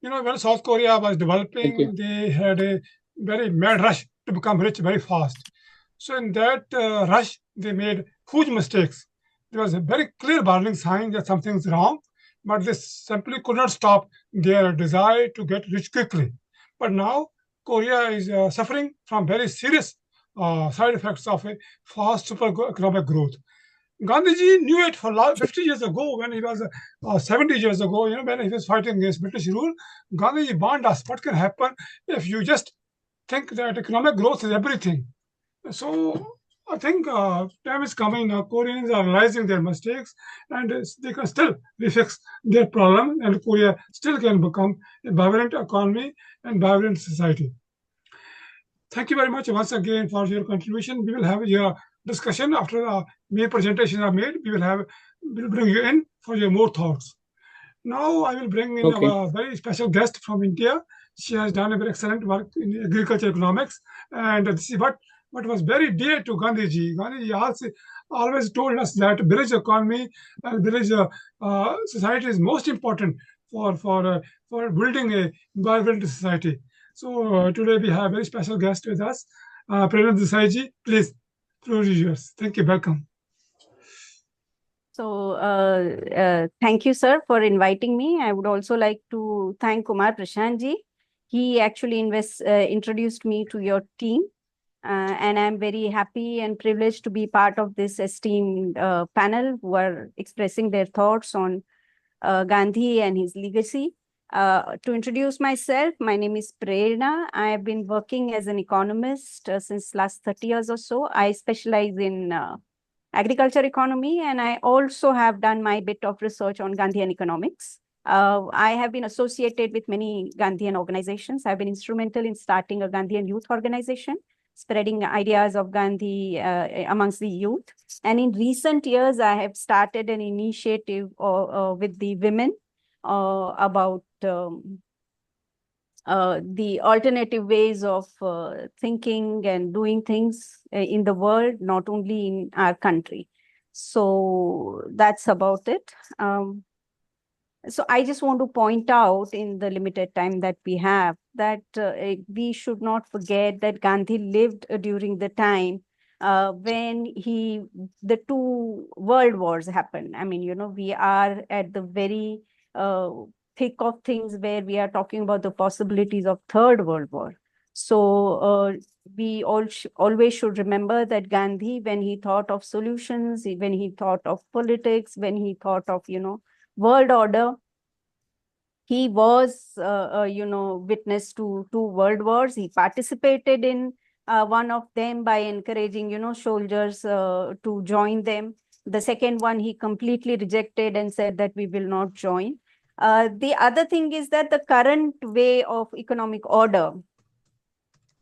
You know, when South Korea was Thank you. developing, they had a very mad rush to become rich very fast. So in that rush, they made huge mistakes. There was a very clear warning sign that something's wrong, but they simply could not stop their desire to get rich quickly. But now Korea is suffering from very serious side effects of a fast super economic growth. Gandhiji knew it for 50 years ago when he was 70 years ago, you know, when he was fighting against British rule. Gandhiji warned us what can happen if you just think that economic growth is everything. So I think time is coming now. Koreans are realizing their mistakes and they can still refix their problem, and Korea still can become a vibrant economy and vibrant society. Thank you very much once again for your contribution. We will have your discussion after main presentations are made. We'll bring you in for your more thoughts. Now I will bring in Okay. our very special guest from India. She has done a very excellent work in agriculture economics, and this is what was very dear to Gandhiji. Gandhiji also always told us that village economy and village society is most important for building a vibrant society. So today we have a very special guest with us, Prerna Desai. Please, floor is yours. Thank you. Welcome. So, thank you, sir, for inviting me. I would also like to thank Kumar Prashantji. He actually introduced me to your team, and I'm very happy and privileged to be part of this esteemed panel who are expressing their thoughts on Gandhi and his legacy. To introduce myself, my name is Prerna. I have been working as an economist since last 30 years or so. I specialize in agriculture economy, and I also have done my bit of research on Gandhian economics. I have been associated with many Gandhian organizations. I've been instrumental in starting a Gandhian youth organization, spreading ideas of Gandhi amongst the youth. And in recent years, I have started an initiative with the women about the alternative ways of thinking and doing things in the world, not only in our country. So that's about it. So I just want to point out in the limited time that we have that we should not forget that Gandhi lived during the time when the two world wars happened. I mean, you know, we are at the very thick of things where we are talking about the possibilities of Third World War. So we always should remember that Gandhi, when he thought of solutions, when he thought of politics, when he thought of, you know, world order, he was, witness to two world wars. He participated in one of them by encouraging, soldiers to join them. The second one, he completely rejected and said that we will not join. The other thing is that the current way of economic order,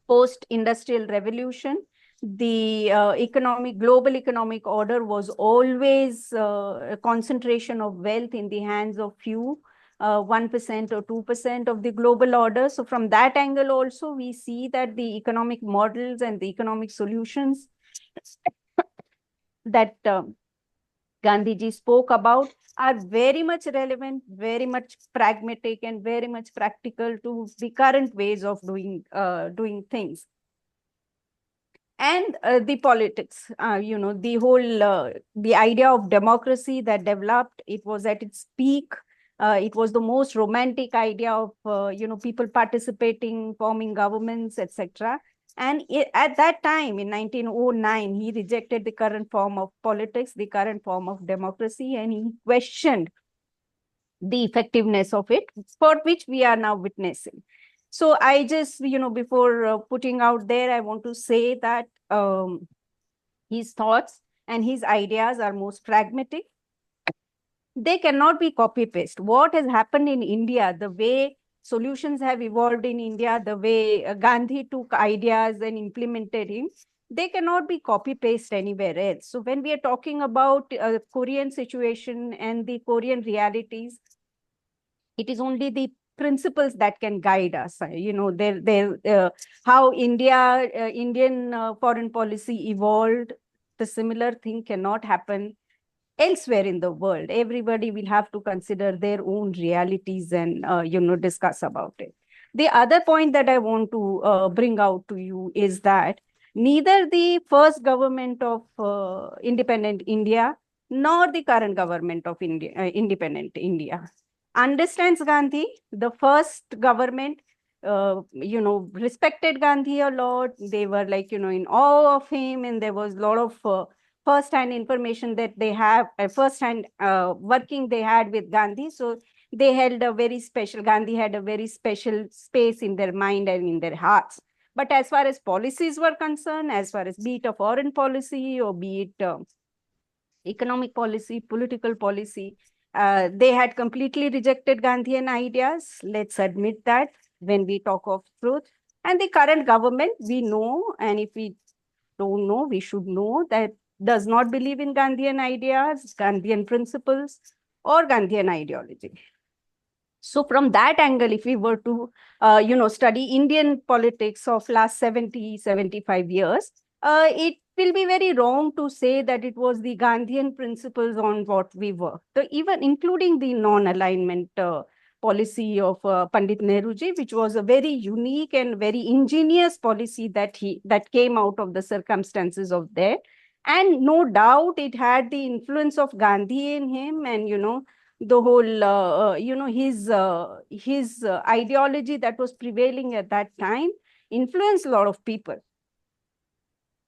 post-industrial revolution, the global economic order was always a concentration of wealth in the hands of few, 1% or 2% of the global order. So from that angle also, we see that the economic models and the economic solutions that Gandhiji spoke about are very much relevant, very much pragmatic, and very much practical to the current ways of doing things. And the politics, the whole, the idea of democracy that developed, it was at its peak It was the most romantic idea of, people participating, forming governments, etc. And at that time, in 1909, he rejected the current form of politics, the current form of democracy, and he questioned the effectiveness of it, for which we are now witnessing. So I just, before putting out there, I want to say that his thoughts and his ideas are most pragmatic. They cannot be copy paste. What has happened in India, the way solutions have evolved in India, the way Gandhi took ideas and implemented him, they cannot be copy paste anywhere else. So when we are talking about Korean situation and the Korean realities, it is only the principles that can guide us. How Indian foreign policy evolved, the similar thing cannot happen elsewhere in the world. Everybody will have to consider their own realities and discuss about it. The other point that I want to bring out to you is that neither the first government of independent India nor the current government of independent India understands Gandhi. The first government, respected Gandhi a lot. They were in awe of him, and there was a lot of first-hand information that they have, first-hand working they had with Gandhi. So they held a very special, Gandhi had a very special space in their mind and in their hearts. But as far as policies were concerned, as far as be it a foreign policy or be it economic policy, political policy, they had completely rejected Gandhian ideas. Let's admit that when we talk of truth. And the current government, we know, and if we don't know, we should know, that does not believe in Gandhian ideas, Gandhian principles, or Gandhian ideology. So from that angle, if we were to, study Indian politics of last 70, 75 years, it will be very wrong to say that it was the Gandhian principles on what we were. So even including the non-alignment policy of Pandit Nehruji, which was a very unique and very ingenious policy that came out of the circumstances of that. And no doubt it had the influence of Gandhi in him, and the whole his ideology that was prevailing at that time influenced a lot of people.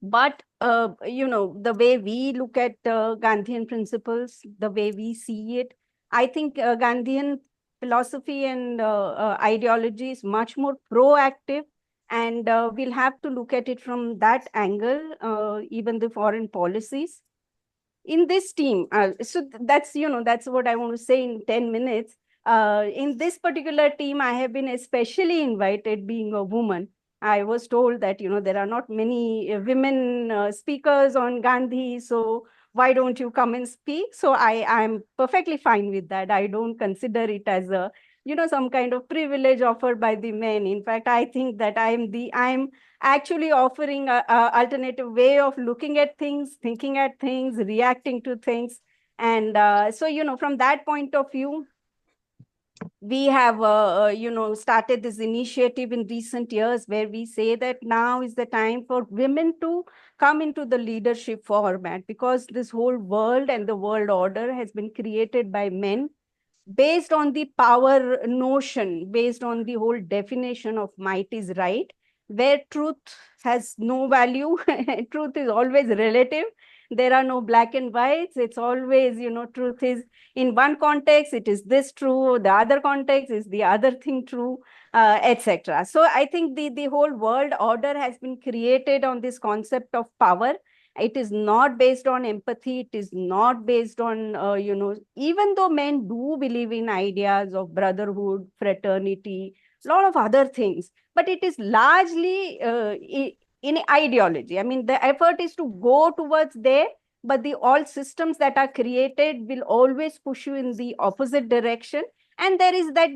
But the way we look at Gandhian principles, the way we see it, I think Gandhian philosophy and ideology is much more proactive, and we'll have to look at it from that angle, even the foreign policies. In this team, so that's what I want to say in 10 minutes. In this particular team, I have been especially invited, being a woman. I was told that there are not many women speakers on Gandhi, so why don't you come and speak? So I'm perfectly fine with that. I don't consider it as a some kind of privilege offered by the men. In fact, I think that I'm actually offering a alternative way of looking at things, thinking at things, reacting to things. And so from that point of view, we have started this initiative in recent years where we say that now is the time for women to come into the leadership format, because this whole world and the world order has been created by men based on the power notion, based on the whole definition of might is right, where truth has no value. Truth is always relative. There are no black and whites. It's always, truth is in one context, it is this true, the other context is the other thing true, etc. So I think the whole world order has been created on this concept of power. It is not based on empathy. It is not based on, even though men do believe in ideas of brotherhood, fraternity, a lot of other things, but it is largely in ideology. I mean, the effort is to go towards there, but the all systems that are created will always push you in the opposite direction. And there is that,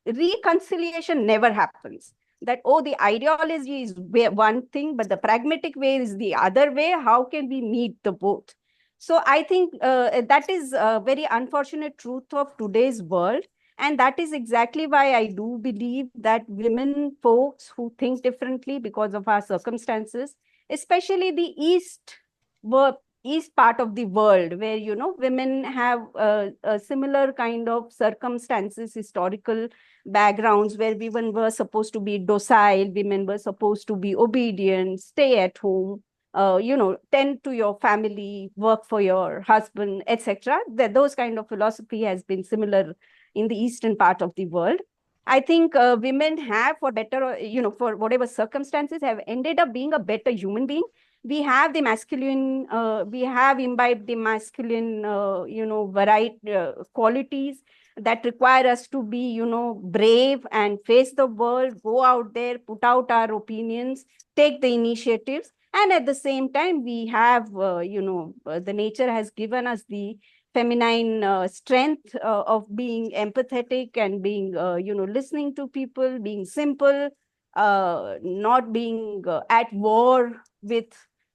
reconciliation never happens. That, oh, the ideology is one thing, but the pragmatic way is the other way. How can we meet the both? So I think that is a very unfortunate truth of today's world. And that is exactly why I do believe that women folks who think differently because of our circumstances, especially the East, were is part of the world where, women have a similar kind of circumstances, historical backgrounds, where women were supposed to be docile, women were supposed to be obedient, stay at home, tend to your family, work for your husband, etc. Those kind of philosophy has been similar in the eastern part of the world. I think women have, for better, for whatever circumstances, have ended up being a better human being. We have the masculine, we have imbibed the masculine, variety qualities that require us to be, brave and face the world, go out there, put out our opinions, take the initiatives. And at the same time, we have, the nature has given us the feminine strength of being empathetic and being, listening to people, being simple, not being at war with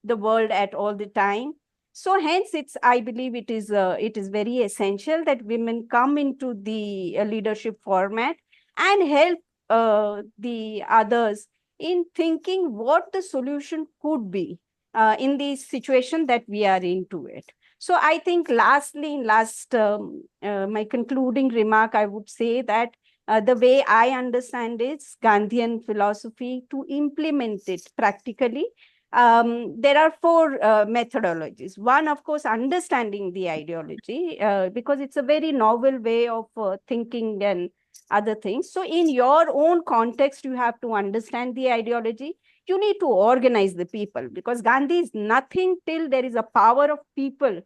the world at all the time. So hence, I believe it is very essential that women come into the leadership format and help the others in thinking what the solution could be in the situation that we are into it. So I think lastly, my concluding remark, I would say that the way I understand is Gandhian philosophy to implement it practically. There are four methodologies. One, of course, understanding the ideology, because it's a very novel way of thinking and other things. So in your own context, you have to understand the ideology. You need to organize the people, because Gandhi is nothing till there is a power of people,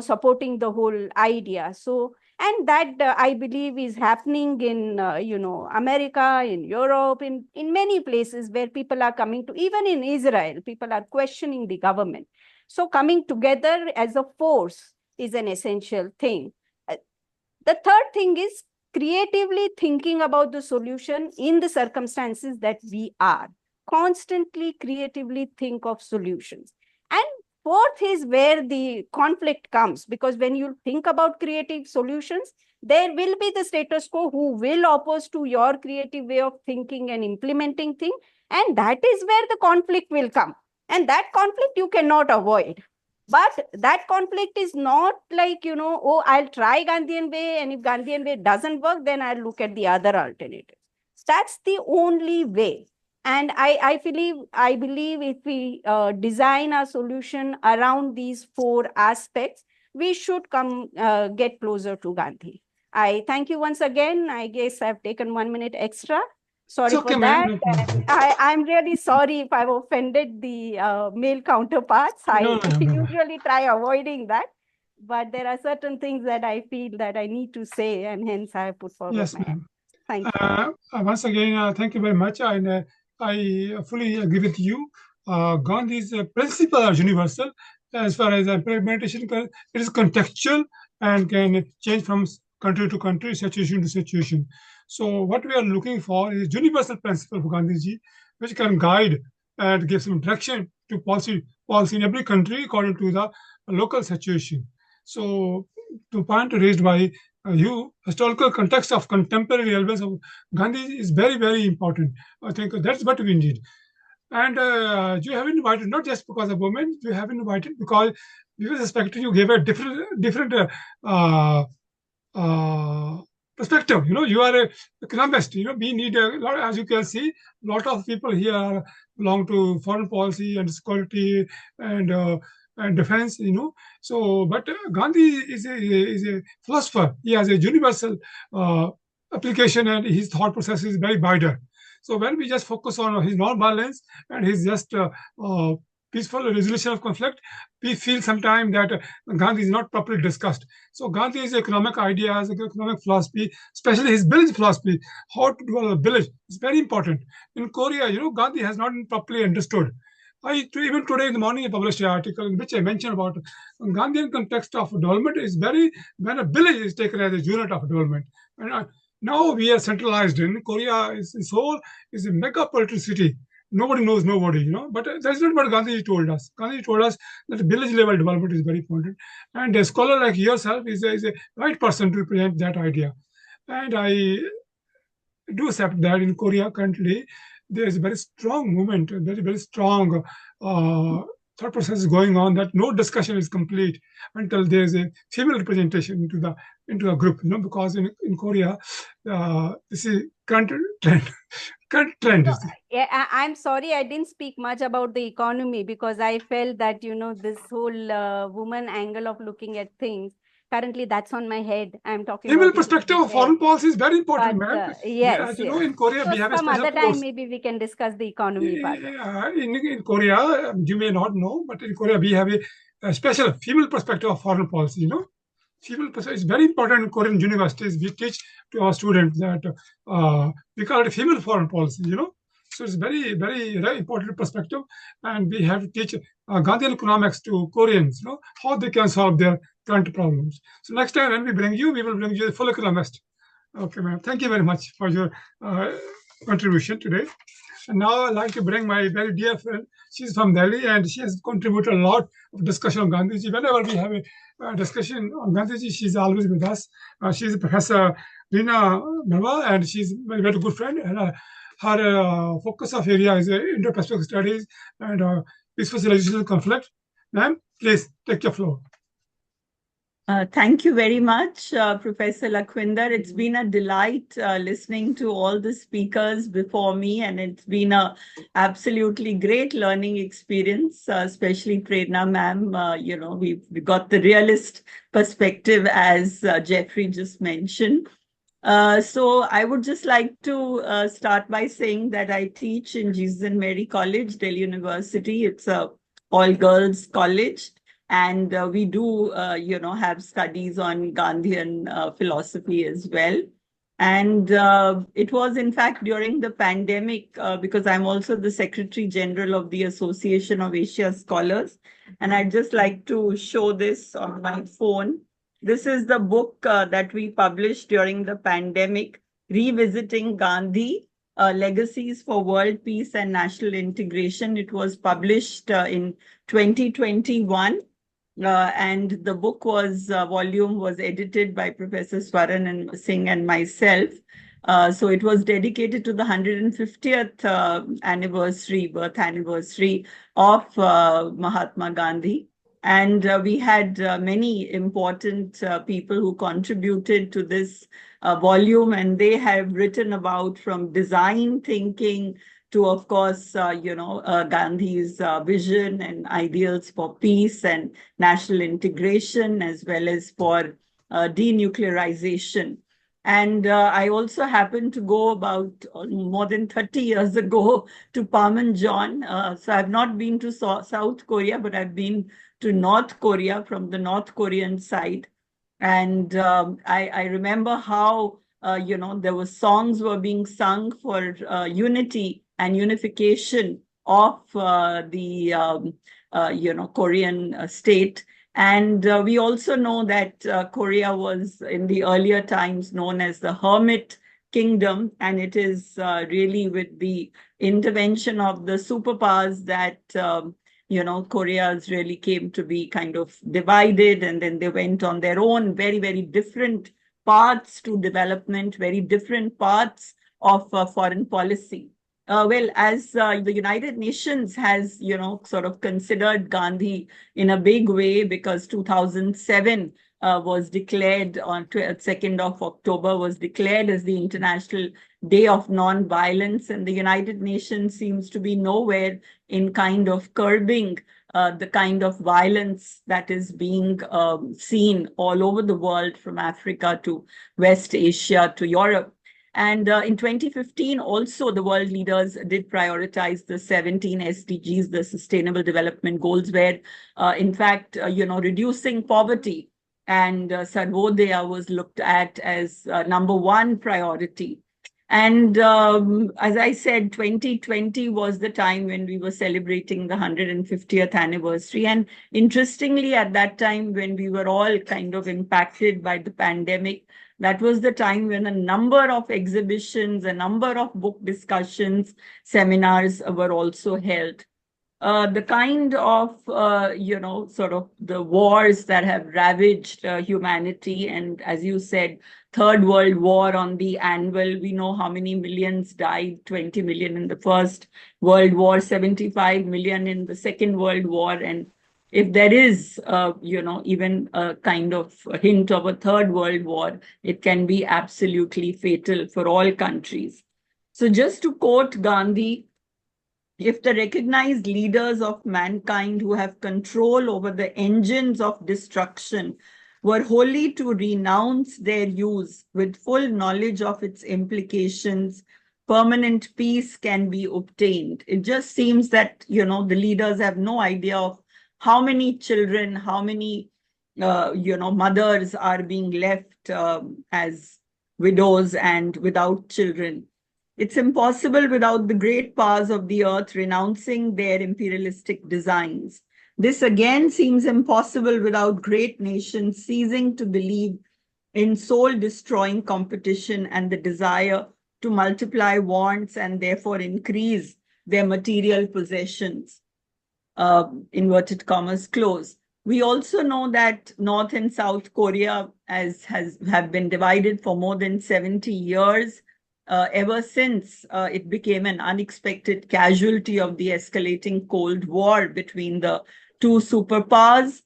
supporting the whole idea. So, and that I believe is happening in, America, in Europe, in many places where people are coming to, even in Israel, people are questioning the government. So coming together as a force is an essential thing. The third thing is creatively thinking about the solution in the circumstances that we are. Constantly creatively think of solutions. And fourth is where the conflict comes, because when you think about creative solutions, there will be the status quo who will oppose to your creative way of thinking and implementing things. And that is where the conflict will come. And that conflict you cannot avoid. But that conflict is not like, oh, I'll try Gandhian way, and if Gandhian way doesn't work, then I'll look at the other alternative. That's the only way. And I believe if we design a solution around these four aspects, we should get closer to Gandhi. I thank you once again. I guess I've taken 1 minute extra. Sorry It's okay, for man. that. No problem. I'm really sorry if I've offended the male counterparts. No, I no, no, no. usually try avoiding that, but there are certain things that I feel that I need to say, and hence I put forward Yes, my. ma'am. Thank you. Once again, thank you very much. And I fully agree with you. Gandhi's principles are universal. As far as implementation, it is contextual and can change from country to country, situation to situation. So what we are looking for is universal principle of Gandhiji, which can guide and give some direction to policy in every country according to the local situation. So the point raised by you, historical context of contemporary relevance of Gandhi is very, very important. I think that's what we need. And you have invited not just because of women, you have invited because we were suspecting you gave a different uh, perspective. You are a economist. We need a lot, as you can see, a lot of people here belong to foreign policy and security and defense. So, but Gandhi is a philosopher. He has a universal application, and his thought process is very wider. So when we just focus on his non-violence and his just peaceful resolution of conflict, we feel sometimes that Gandhi is not properly discussed. So Gandhi's economic ideas, economic philosophy, especially his village philosophy, how to develop a village, is very important. In Korea, Gandhi has not been properly understood. Even today in the morning, I published an article in which I mentioned about Gandhian context of development is very, when a village is taken as a unit of development. And now we are centralized in Korea. Seoul is a megapolitan city. Nobody knows nobody, But that's not what Gandhi told us. Gandhi told us that village level development is very important. And a scholar like yourself is a right person to represent that idea. And I do accept that in Korea currently there is a very strong movement, a very, very strong thought process is going on that no discussion is complete until there's a female representation into a group. Because in Korea, this is current trend. Current trend No, is there. yeah, I'm sorry, I didn't speak much about the economy because I felt that, this whole woman angle of looking at things, currently that's on my head. I'm talking Female about the perspective of head. foreign policy is very important, But ma'am. yes, As you know, yes. in Korea, So we have a some special other time, course. maybe we can discuss the economy part. In Korea, you may not know, but in Korea, we have a special female perspective of foreign policy. Female perspective is very important in Korean universities. We teach to our students that we call it female foreign policy. So it's very, very, very important perspective, and we have to teach Gandhian economics to Koreans. How they can solve their current problems. So next time when we bring you, we will bring you a full economist. Okay, ma'am. Thank you very much for your contribution today. And now I'd like to bring my very dear friend. She's from Delhi and she has contributed a lot of discussion on Gandhiji. Whenever we have a discussion on Gandhiji, she's always with us. She's Professor Rina Narwal and she's my very good friend. And her focus of area is Indo-Pacific studies and peaceful resolution of conflict. Ma'am, please take your floor. Thank you very much, Professor Lakhwinder. It's been a delight listening to all the speakers before me, and it's been a absolutely great learning experience, especially Prerna ma'am. We've got the realist perspective, as Jeffrey just mentioned. So I would just like to start by saying that I teach in Jesus and Mary College, Delhi University. It's a all-girls college. And we do, have studies on Gandhian philosophy as well. And it was, in fact, during the pandemic, because I'm also the Secretary General of the Association of Asia Scholars. And I'd just like to show this on my phone. This is the book that we published during the pandemic, Revisiting Gandhi, Legacies for World Peace and National Integration. It was published in 2021. And the book volume was edited by Professor Swaran and Singh and myself. So it was dedicated to the 150th birth anniversary of Mahatma Gandhi. And we had many important people who contributed to this volume, and they have written about from design thinking to, of course, Gandhi's vision and ideals for peace and national integration, as well as for denuclearization. And I also happened to go about more than 30 years ago to Panmunjom. So I've not been to South Korea, but I've been to North Korea from the North Korean side. And I remember how, there were songs were being sung for unity and unification of the Korean state. And we also know that Korea was in the earlier times known as the Hermit Kingdom, and it is really with the intervention of the superpowers that Korea's really came to be kind of divided, and then they went on their own very, very different paths to development, very different paths of foreign policy. Well, as the United Nations has, sort of considered Gandhi in a big way, because 2007 was declared on 2nd of October was declared as the International Day of Non-Violence, and the United Nations seems to be nowhere in kind of curbing the kind of violence that is being seen all over the world, from Africa to West Asia to Europe. And in 2015, also, the world leaders did prioritize the 17 SDGs, the Sustainable Development Goals, where, in fact, reducing poverty and Sarvodaya was looked at as number one priority. And as I said, 2020 was the time when we were celebrating the 150th anniversary. And interestingly, at that time, when we were all kind of impacted by the pandemic, that was the time when a number of exhibitions, a number of book discussions, seminars were also held. the kind of, sort of the wars that have ravaged humanity. And as you said, Third World War on the anvil, we know how many millions died, 20 million in the First World War, 75 million in the Second World War. And if there is, even a kind of a hint of a Third World War, it can be absolutely fatal for all countries. So just to quote Gandhi, if the recognized leaders of mankind who have control over the engines of destruction were wholly to renounce their use with full knowledge of its implications, permanent peace can be obtained. It just seems that, the leaders have no idea of how many children, how many, mothers are being left as widows and without children. It's impossible without the great powers of the earth renouncing their imperialistic designs. This again seems impossible without great nations ceasing to believe in soul-destroying competition and the desire to multiply wants and therefore increase their material possessions. Inverted commas close. We also know that North and South Korea have been divided for more than 70 years. Ever since it became an unexpected casualty of the escalating Cold War between the two superpowers.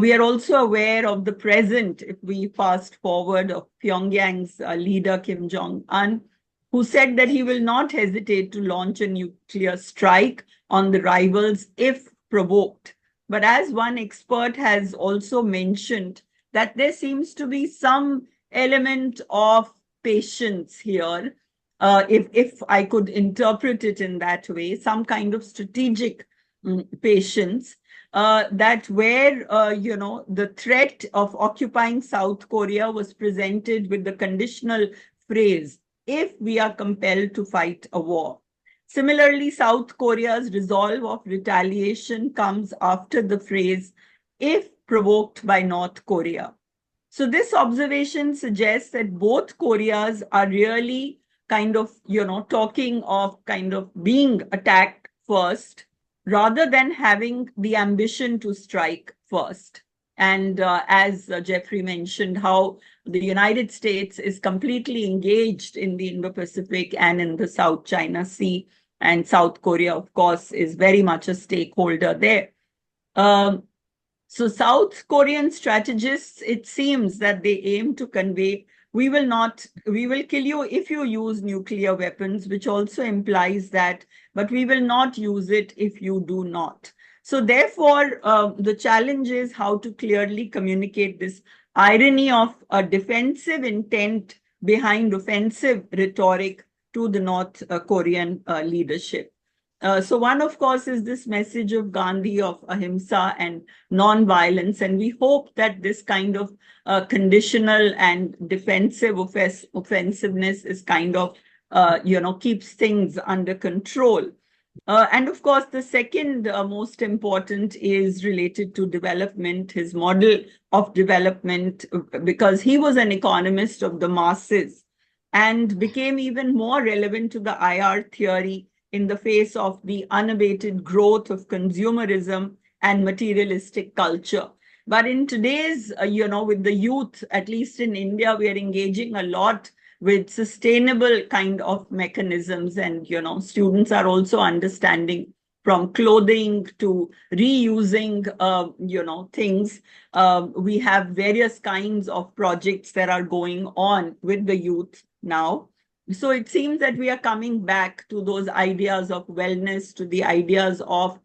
We are also aware of the present, if we fast forward, of Pyongyang's leader Kim Jong-un, who said that he will not hesitate to launch a nuclear strike on the rivals if provoked. But as one expert has also mentioned, that there seems to be some element of patience here, if I could interpret it in that way, some kind of strategic patience, that where, the threat of occupying South Korea was presented with the conditional phrase, if we are compelled to fight a war. Similarly, South Korea's resolve of retaliation comes after the phrase, if provoked by North Korea. So this observation suggests that both Koreas are really kind of, talking of kind of being attacked first, rather than having the ambition to strike first. And as Jeffrey mentioned, how the United States is completely engaged in the Indo-Pacific and in the South China Sea, and South Korea, of course, is very much a stakeholder there. So South Korean strategists, it seems that they aim to convey, we will kill you if you use nuclear weapons, which also implies that, but we will not use it if you do not. So therefore, the challenge is how to clearly communicate this irony of a defensive intent behind offensive rhetoric to the North Korean leadership. So one, of course, is this message of Gandhi of ahimsa and non-violence. And we hope that this kind of conditional and defensive offensiveness is kind of, keeps things under control. And of course, the second most important is related to development, his model of development, because he was an economist of the masses and became even more relevant to the IR theory in the face of the unabated growth of consumerism and materialistic culture. But in today's, with the youth, at least in India, we are engaging a lot with sustainable kind of mechanisms. And, students are also understanding from clothing to reusing, things. We have various kinds of projects that are going on with the youth now. So it seems that we are coming back to those ideas of wellness, to the ideas of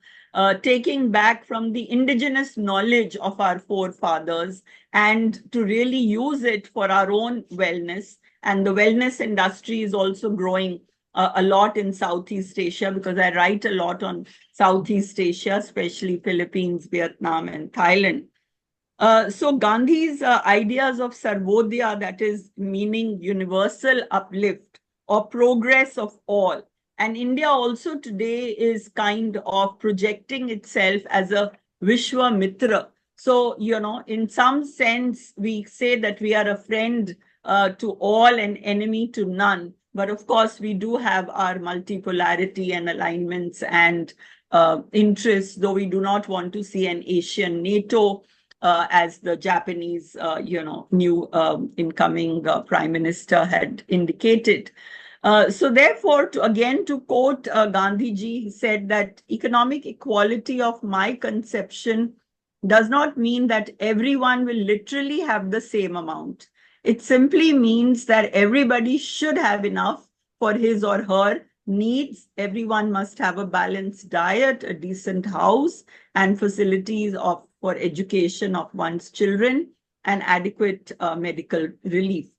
taking back from the indigenous knowledge of our forefathers and to really use it for our own wellness. And the wellness industry is also growing a lot in Southeast Asia, because I write a lot on Southeast Asia, especially Philippines, Vietnam, and Thailand. So Gandhi's ideas of Sarvodaya, that is meaning universal uplift or progress of all. And India also today is kind of projecting itself as a Vishwamitra. So, in some sense, we say that we are a friend to all and enemy to none. But of course, we do have our multipolarity and alignments and interests, though we do not want to see an Asian NATO, as the Japanese, new incoming Prime Minister had indicated. So therefore, to quote Gandhiji, he said that economic equality of my conception does not mean that everyone will literally have the same amount. It simply means that everybody should have enough for his or her needs. Everyone must have a balanced diet, a decent house, and facilities for education of one's children, and adequate medical relief.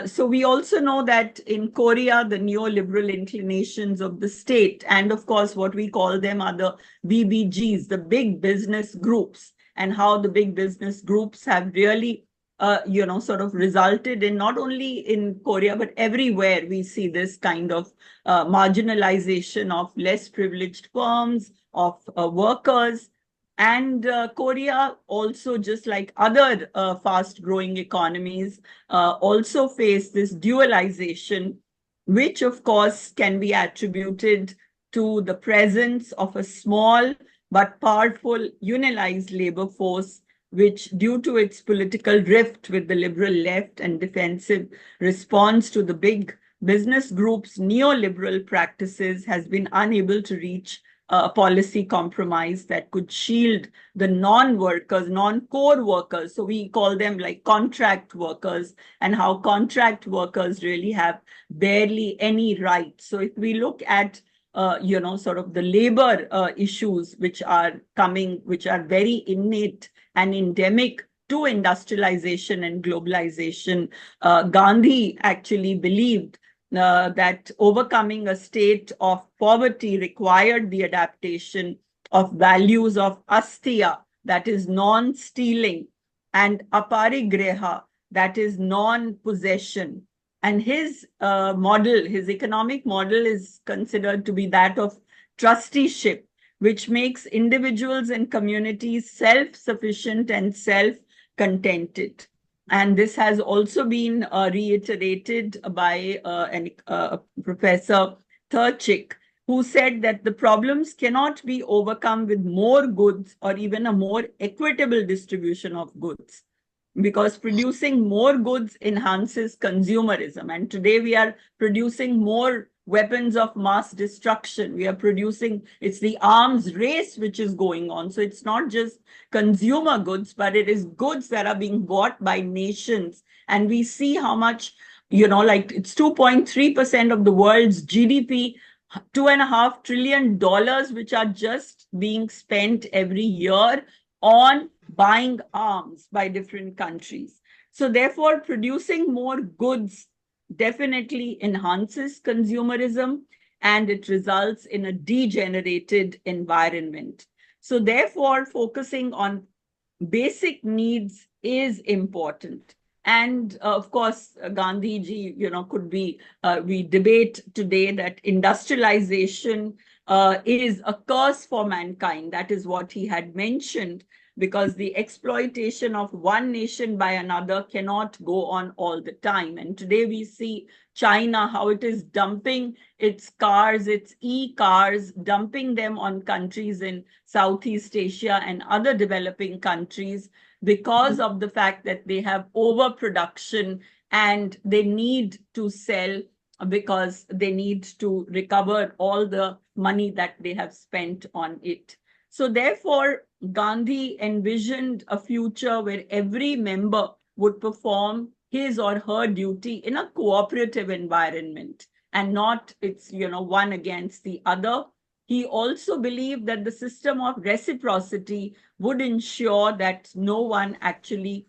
So we also know that in Korea, the neoliberal inclinations of the state, and of course, what we call them are the BBGs, the big business groups, and how the big business groups have really, sort of resulted in, not only in Korea, but everywhere we see this kind of marginalization of less privileged firms, of workers. And Korea also, just like other fast-growing economies, also face this dualization, which of course can be attributed to the presence of a small but powerful unionized labor force, which, due to its political rift with the liberal left and defensive response to the big business groups' neoliberal practices, has been unable to reach a policy compromise that could shield the non-workers, non-core workers. So we call them like contract workers, and how contract workers really have barely any rights. So if we look at sort of the labor issues which are coming, which are very innate and endemic to industrialization and globalization, Gandhi actually believed that overcoming a state of poverty required the adaptation of values of asteya, that is non-stealing, and aparigreha, that is non-possession. And his model, his economic model, is considered to be that of trusteeship, which makes individuals and communities self-sufficient and self-contented. And this has also been reiterated by Professor Thurchik, who said that the problems cannot be overcome with more goods or even a more equitable distribution of goods, because producing more goods enhances consumerism. And today we are producing more weapons of mass destruction. We are producing, it's the arms race which is going on. So it's not just consumer goods, but it is goods that are being bought by nations. And we see how much, like it's 2.3% of the world's GDP, $2.5 trillion, which are just being spent every year on buying arms by different countries. So therefore, producing more goods definitely enhances consumerism, and it results in a degenerated environment. So therefore, focusing on basic needs is important. And of course, Gandhiji, could be, we debate today that industrialization is a curse for mankind. That is what he had mentioned, because the exploitation of one nation by another cannot go on all the time. And today we see China, how it is dumping its cars, its e-cars, dumping them on countries in Southeast Asia and other developing countries, because of the fact that they have overproduction and they need to sell, because they need to recover all the money that they have spent on it. So therefore, Gandhi envisioned a future where every member would perform his or her duty in a cooperative environment, and not it's, one against the other. He also believed that the system of reciprocity would ensure that no one actually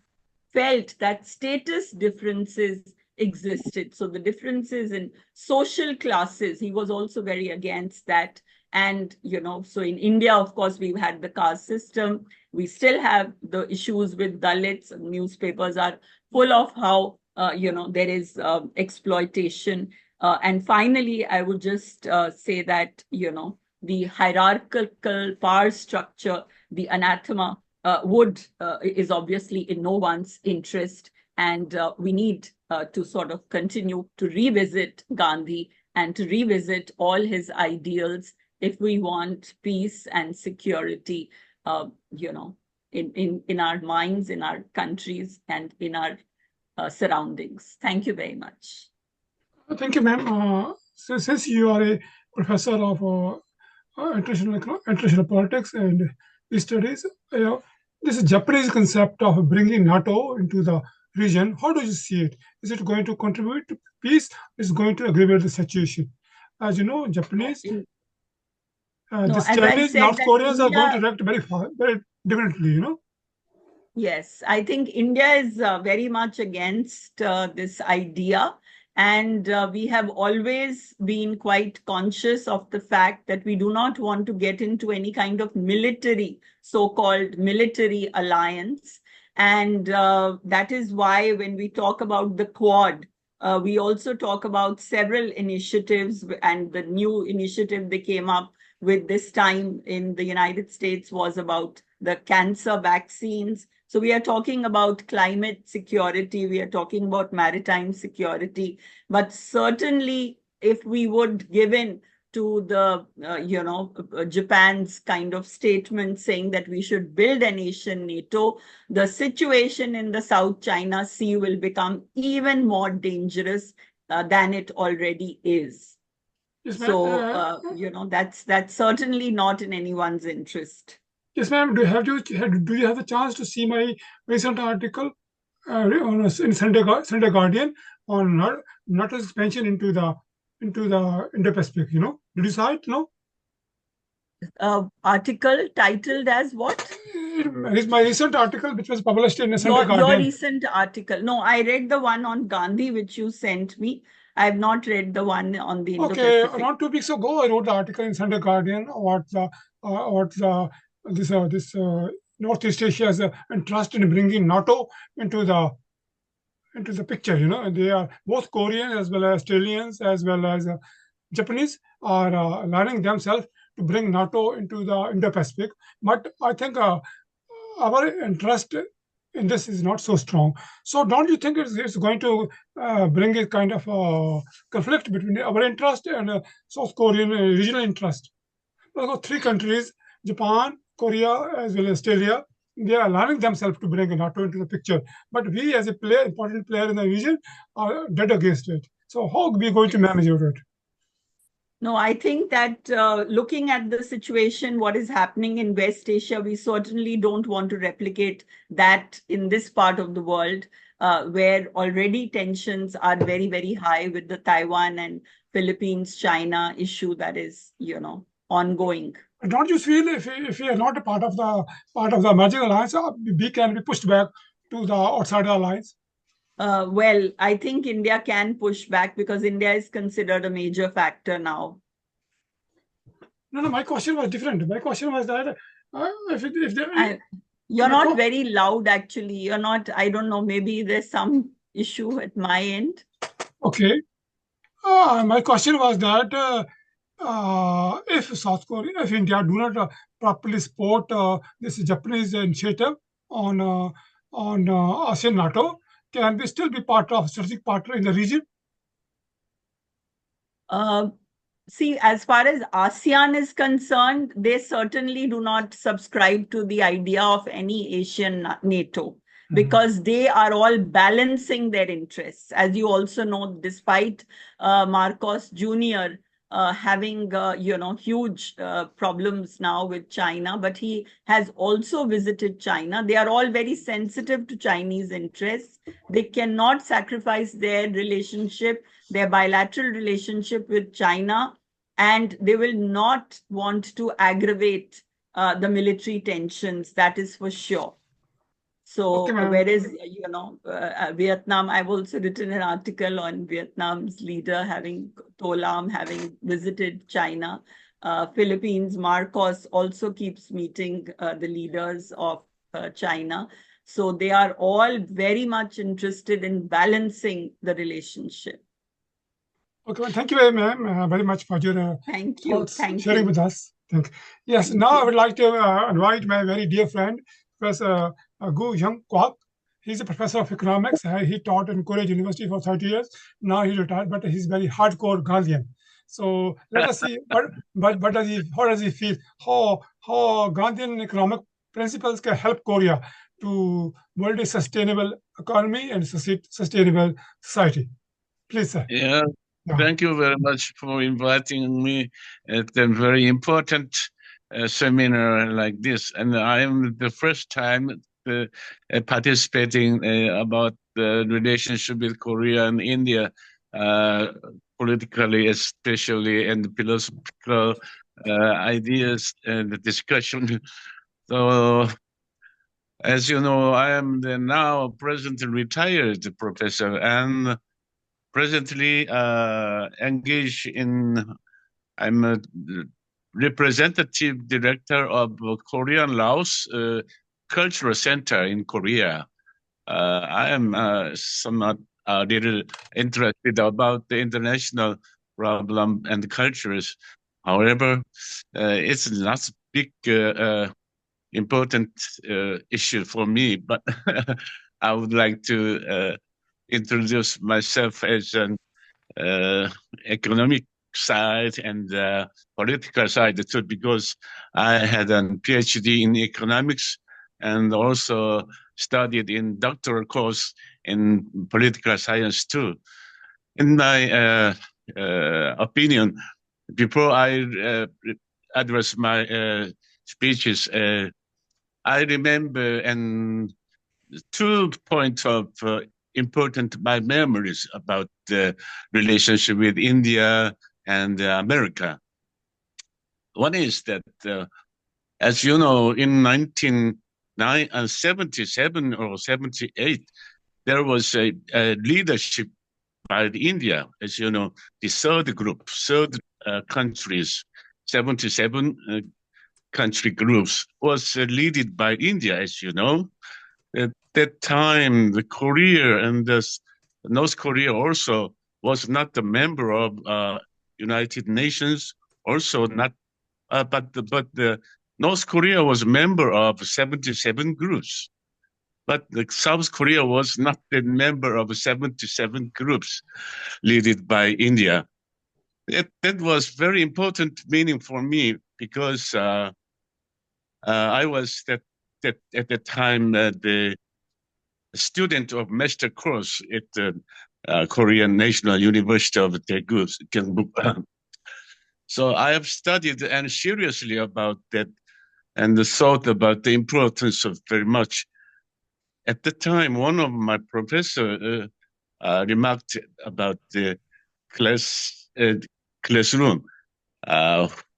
felt that status differences existed. So the differences in social classes, he was also very against that. And, so in India, of course, we've had the caste system. We still have the issues with Dalits. Newspapers are full of how, there is exploitation. And finally, I would just say that, the hierarchical power structure, the anathema, is obviously in no one's interest. And we need to sort of continue to revisit Gandhi and to revisit all his ideals if we want peace and security, you know, in our minds, in our countries, and in our surroundings. Thank you very much. Thank you, ma'am. Since you are a professor of international politics and studies, this Japanese concept of bringing NATO into the region, how do you see it? Is it going to contribute to peace? Is it going to aggravate the situation? As you know, Japanese, No, this as I Chinese, said, North that Koreans are going to India, react very differently, yes, I think India is very much against this idea. And we have always been quite conscious of the fact that we do not want to get into any kind of military, so-called military alliance. And that is why when we talk about the Quad, we also talk about several initiatives, and the new initiative they came up with this time in the United States was about the cancer vaccines. So we are talking about climate security, we are talking about maritime security, but certainly if we would give in to the, Japan's kind of statement saying that we should build a nation NATO, the situation in the South China Sea will become even more dangerous than it already is. Yes, So, that's certainly not in anyone's interest. Yes, ma'am. Do you have the chance to see my recent article in Sunday Guardian on NATO's expansion into the Indo-Pacific? Did you saw it? No. Article titled as what? It is my recent article, which was published in Sunday Your Guardian. recent article. No, I read the one on Gandhi, which you sent me. I have not read the one on the Okay, Indo-Pacific. around 2 weeks ago, I wrote the article in Sunday Guardian about this Northeast Asia's interest in bringing NATO into the picture. And they are both Korean as well as Australians as well as Japanese are aligning themselves to bring NATO into the Indo-Pacific. But I think our interest in this is not so strong. So don't you think it's going to bring a kind of conflict between our interest and South Korean regional interest? Because three countries, Japan, Korea, as well as Australia, they are aligning themselves to bring NATO into the picture. But we, as a important player in the region, are dead against it. So how are we going to manage it? No, I think that looking at the situation, what is happening in West Asia, we certainly don't want to replicate that in this part of the world, where already tensions are very, very high with the Taiwan and Philippines, China issue that is, ongoing. Don't you feel if we are not a part of the emerging alliance, we can be pushed back to the outside alliance? Well, I think India can push back because India is considered a major factor now. No, my question was different. My question was that you're not very loud, actually. You're not, I don't know, maybe there's some issue at my end. Okay. My question was that if India do not properly support this Japanese initiative on ASEAN NATO, can we still be part of strategic partner in the region? See, as far as ASEAN is concerned, they certainly do not subscribe to the idea of any Asian NATO because they are all balancing their interests. As you also know, despite Marcos Jr. Having huge problems now with China, but he has also visited China. They are all very sensitive to Chinese interests. They cannot sacrifice their relationship, their bilateral relationship with China, and they will not want to aggravate the military tensions, that is for sure. So whereas, Vietnam, I've also written an article on Vietnam's leader To Lam having visited China. Philippines, Marcos also keeps meeting the leaders of China. So they are all very much interested in balancing the relationship. Okay, well, thank you very much for your thoughts sharing with us. Yes, now I would like to invite my very dear friend, Professor Gu Young Kwok. He's a professor of economics. He taught in Korea University for 30 years. Now he's retired, but he's very hardcore Gandhian. So let us see what does he how does he feel how Gandhian economic principles can help Korea to build a sustainable economy and sustainable society. Please, sir. Yeah, Yeah. thank you very much for inviting me at a very important seminar like this. And I am the first time participating about the relationship with Korea and India, uh, politically especially, and philosophical ideas and the discussion. So, as you know, I am the now present retired professor and presently engaged in, I'm a representative director of Korean Laos Cultural Center in Korea. I am somewhat a little interested about the international problem and cultures. However, it's not a big important issue for me, but I would like to introduce myself as an economic side and political side too, because I had a PhD in economics and also studied in doctoral course in political science too. In my opinion, before I address my speeches, I remember and 2 points of important my memories about the relationship with India and America. One is that, as you know, in 1977 or 78, there was a leadership by India, as you know, the third group, countries, 77 country groups was led by India, as you know. At that time, the Korea and North Korea also was not a member of United Nations. Also not, but the North Korea was a member of 77 groups, but the South Korea was not a member of 77 groups led by India. That was very important meaning for me because I was at the time the student of master course at the Korean National University of Daegu, Gyeongbuk. So I have studied and seriously about that and thought about the importance of very much. At the time, one of my professor remarked about the classroom,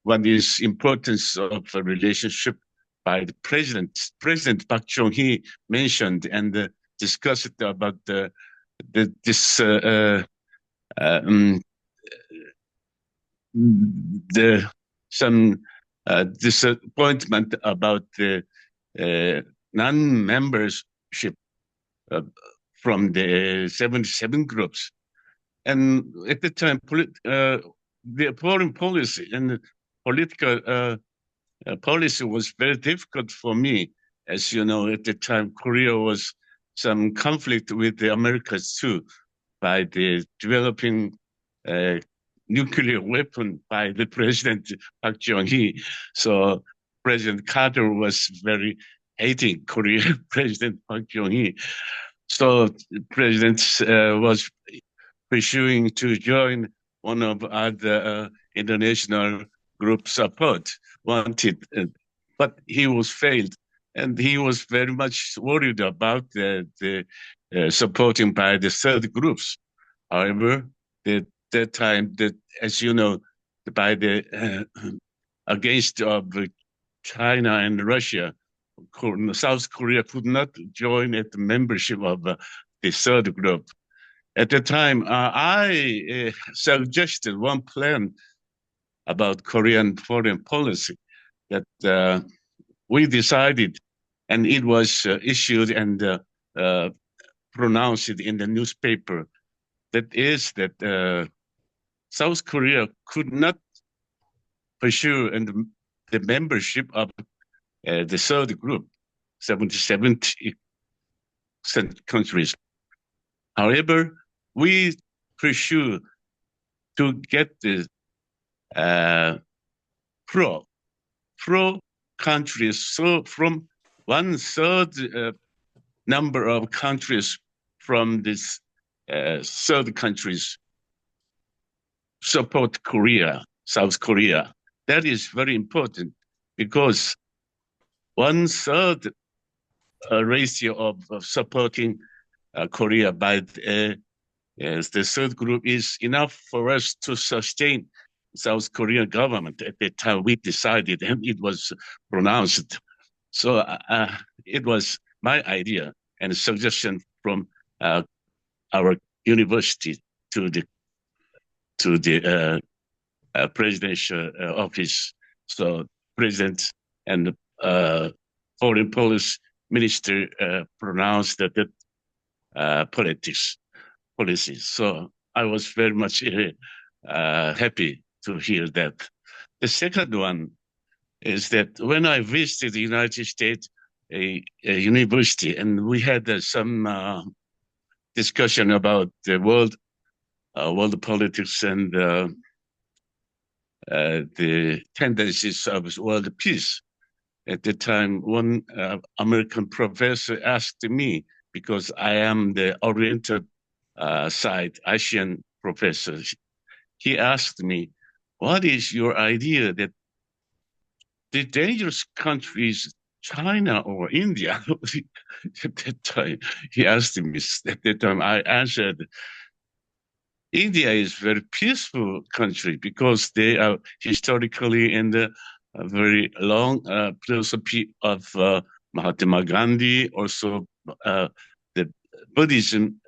what is importance of a relationship by the president. President Park Chung-hee mentioned and discussed about this some disappointment about the non-membership from the 77 groups. And at the time, the foreign policy and political policy was very difficult for me. As you know, at the time, Korea was some conflict with the Americas too, by the developing nuclear weapon by the President Park Chung-hee. So President Carter was very hating Korean President Park Chung-hee. So the President was pursuing to join one of other international group support wanted, but he was failed. And he was very much worried about the supporting by the third groups. However, that time, as you know, by the against of China and Russia, South Korea could not join at the membership of the third group. At the time, I suggested one plan about Korean foreign policy that we decided, and it was issued and pronounced in the newspaper. That is that South Korea could not pursue the membership of the third group, 77 countries. However, we pursue to get the pro countries. So from 1/3 number of countries from this third countries support Korea, South Korea. That is very important because 1/3 ratio of supporting Korea by the third group is enough for us to sustain South Korean government. At the time we decided, and it was pronounced. So it was my idea and suggestion from our university to the presidential office. So president and foreign policy minister pronounced that policy. So I was very much happy to hear that. The second one is that when I visited the United States, a university, and we had some discussion about the world politics and the tendencies of world peace. At the time, one American professor asked me, because I am the Oriental side, Asian professor, he asked me, what is your idea that the dangerous countries, China or India? At that time, he asked me, at that time I answered, India is a very peaceful country because they are historically in the very long philosophy of Mahatma Gandhi, also the Buddhism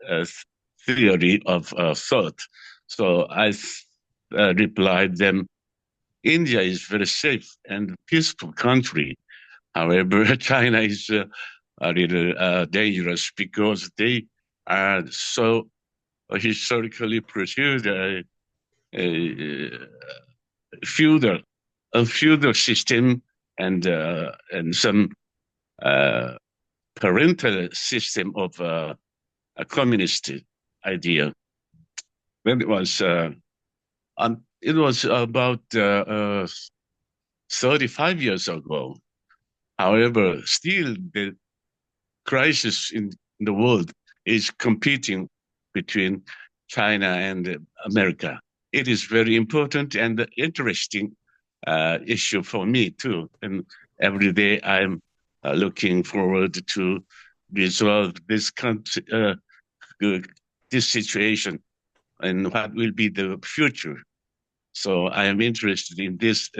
theory of thought. So I replied them, India is very safe and peaceful country. However, China is a little dangerous because they are so historically pursued a feudal system and some parental system of a communist idea. When it was about 35 years ago. However, still the crisis in the world is competing between China and America. It is very important and interesting issue for me too. And every day I'm looking forward to resolve this this situation and what will be the future. So I am interested in these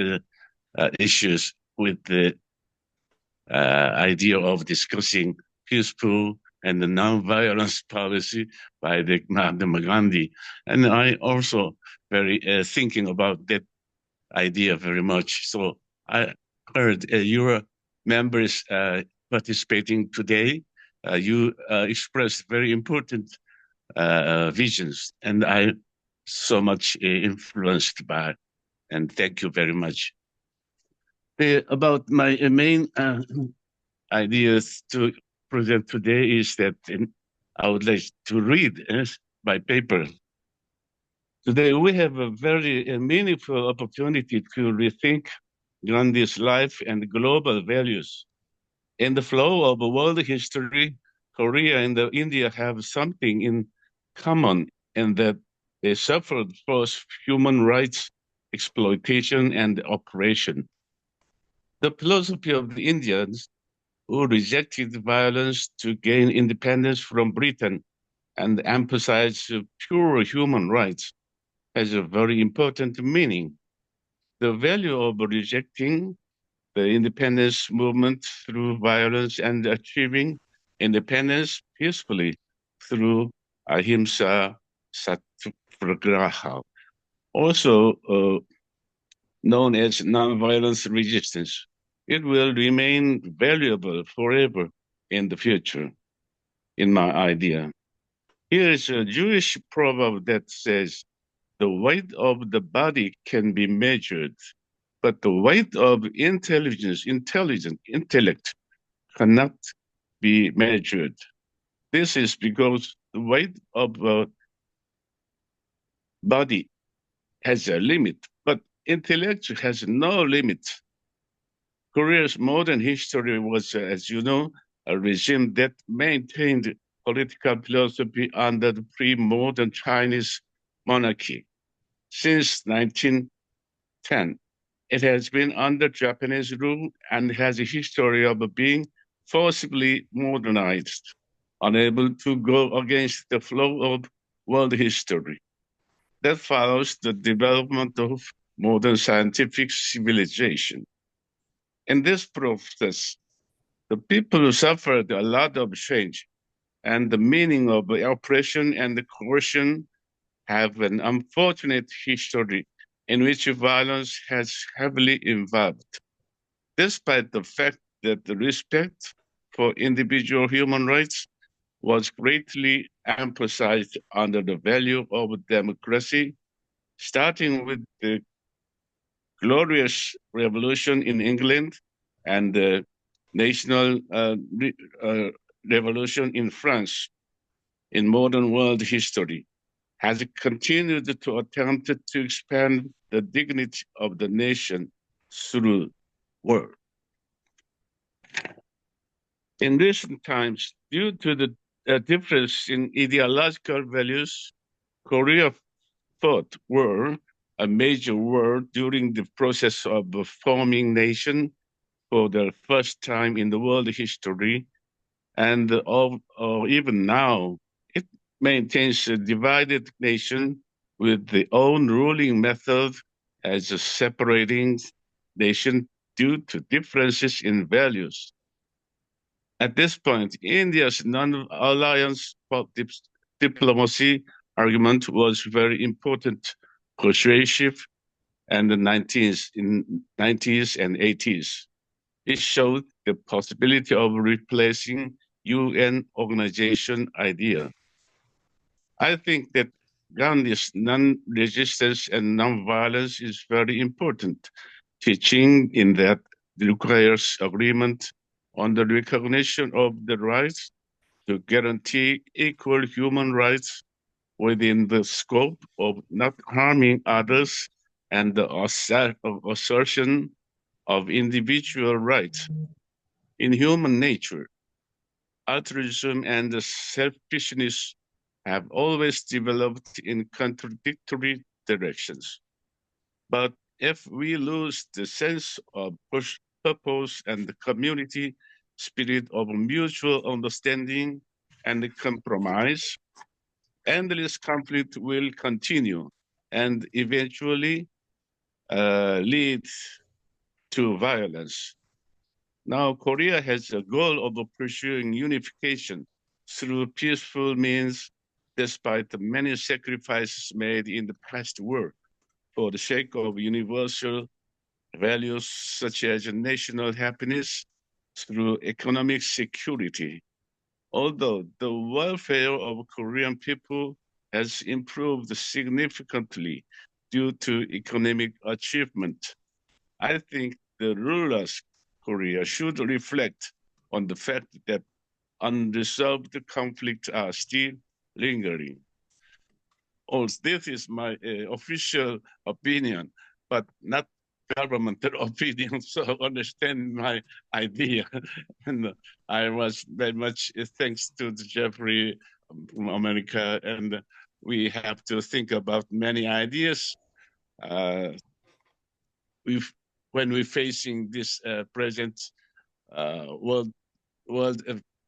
issues with the idea of discussing peaceful and the non-violence policy by the Mahatma Gandhi. And I also very thinking about that idea very much. So I heard your members participating today. You expressed very important visions, and I so much influenced by. And thank you very much. About my main ideas to present today is that I would like to read my paper. Today we have a very meaningful opportunity to rethink Gandhi's life and global values. In the flow of world history, Korea and India have something in common in that they suffered both human rights exploitation and oppression. The philosophy of the Indians who rejected violence to gain independence from Britain and emphasized pure human rights has a very important meaning. The value of rejecting the independence movement through violence and achieving independence peacefully through ahimsa satyagraha, also known as nonviolence resistance. It will remain valuable forever in the future, in my idea. Here is a Jewish proverb that says, the weight of the body can be measured, but the weight of intellect cannot be measured. This is because the weight of a body has a limit, but intellect has no limit. Korea's modern history was, as you know, a regime that maintained political philosophy under the pre-modern Chinese monarchy. Since 1910, it has been under Japanese rule and has a history of being forcibly modernized, unable to go against the flow of world history. That follows the development of modern scientific civilization. In this process, the people suffered a lot of change, and the meaning of oppression and coercion have an unfortunate history in which violence has heavily involved. Despite the fact that the respect for individual human rights was greatly emphasized under the value of democracy, starting with the Glorious Revolution in England and the National Revolution in France in modern world history, has continued to attempt to expand the dignity of the nation through war. In recent times, due to the difference in ideological values, Korea fought war, a major war during the process of forming nation for the first time in the world history, and even now, it maintains a divided nation with the own ruling method as a separating nation due to differences in values. At this point, India's non-alliance diplomacy argument was very important, persuasive, and the 90s and 80s. It showed the possibility of replacing UN organization idea. I think that Gandhi's non-resistance and non-violence is very important, teaching in that requires agreement on the recognition of the rights to guarantee equal human rights within the scope of not harming others and the assertion of individual rights. In human nature, altruism and selfishness have always developed in contradictory directions. But if we lose the sense of purpose and the community spirit of mutual understanding and compromise, endless conflict will continue and eventually lead to violence. Now, Korea has a goal of pursuing unification through peaceful means, despite the many sacrifices made in the past war for the sake of universal values such as national happiness through economic security. Although the welfare of Korean people has improved significantly due to economic achievement, I think the rulers Korea should reflect on the fact that unresolved conflicts are still lingering. Also, this is my official opinion, but not governmental opinion, so understand my idea. And I was very much thanks to Jeffrey from America, and we have to think about many ideas. When we're facing this present world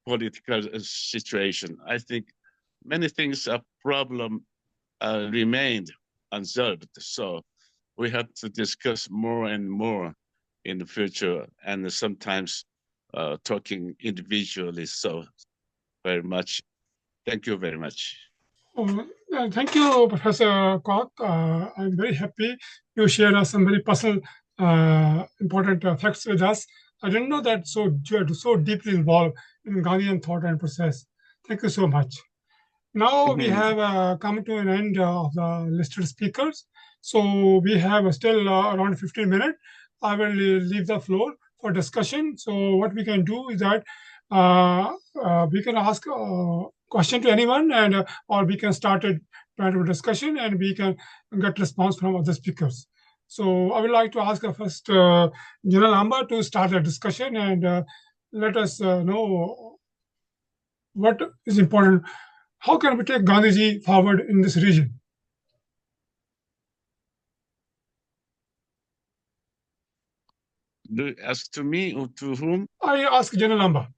political situation, I think many things are problem remained unsolved. So we have to discuss more and more in the future, and sometimes talking individually. So very much. Thank you very much. Thank you, Professor Koch. I'm very happy you shared some very personal, important facts with us. I didn't know that you are so deeply involved in Gandhian thought and process. Thank you so much. Now we have come to an end of the listed speakers. So we have still around 15 minutes. I will leave the floor for discussion. So what we can do is that we can ask a question to anyone, and or we can start a discussion, and we can get response from other speakers. So I would like to ask first General Amba to start the discussion and let us know what is important. How can we take Gandhiji forward in this region? Do you ask to me or to whom? I ask General Amba.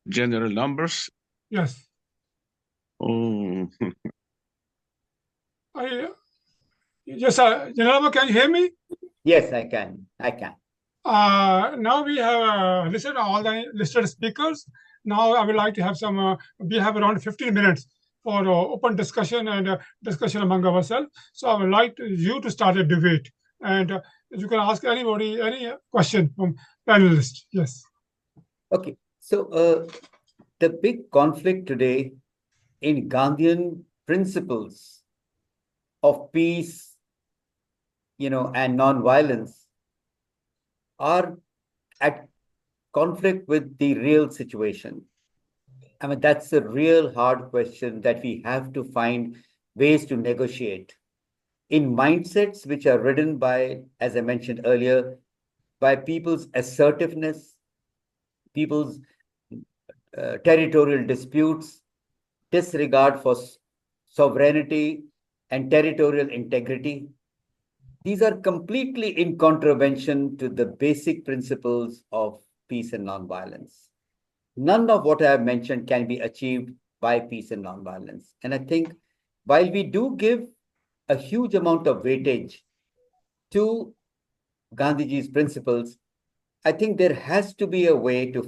General numbers? Yes. Oh, Yes, General Amba, can you hear me? Yes, I can. I can. Now we have listed all the listed speakers. Now I would like to have we have around 15 minutes for open discussion and discussion among ourselves. So I would like you to start a debate. And you can ask anybody any question from panelists. Yes. Okay. So the big conflict today in Gandhian principles of peace, and non-violence are at conflict with the real situation. I mean, that's a real hard question that we have to find ways to negotiate in mindsets which are ridden by, as I mentioned earlier, by people's assertiveness, people's territorial disputes, disregard for sovereignty and territorial integrity. These are completely in contravention to the basic principles of peace and nonviolence. None of what I have mentioned can be achieved by peace and nonviolence. And I think while we do give a huge amount of weightage to Gandhiji's principles, I think there has to be a way to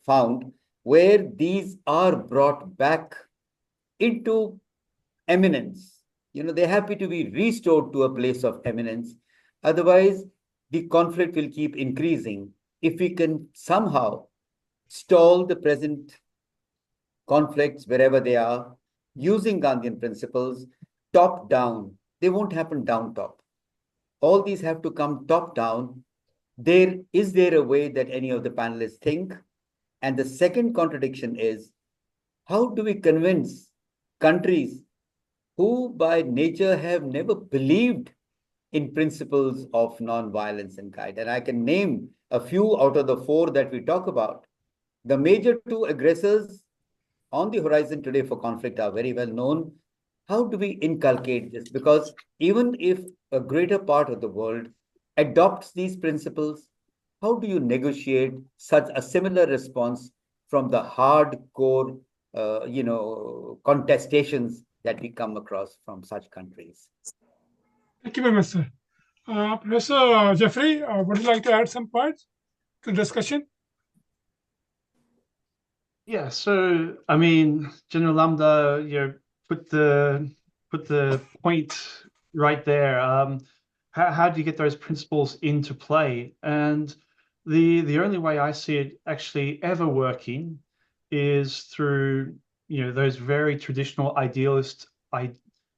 found where these are brought back into eminence. They're happy to be restored to a place of eminence. Otherwise, the conflict will keep increasing. If we can somehow stall the present conflicts wherever they are, using Gandhian principles, top down, they won't happen down top. All these have to come top down. Is there a way that any of the panelists think? And the second contradiction is, how do we convince countries who by nature have never believed in principles of non-violence and guide? And I can name a few out of the four that we talk about. The major two aggressors on the horizon today for conflict are very well known. How do we inculcate this? Because even if a greater part of the world adopts these principles, how do you negotiate such a similar response from the hardcore, contestations that we come across from such countries? Thank you very much, sir. Professor Jeffrey, would you like to add some points to the discussion? Yeah, so I mean, General Lambda, put the point right there. How do you get those principles into play? And the only way I see it actually ever working is through those very traditional idealist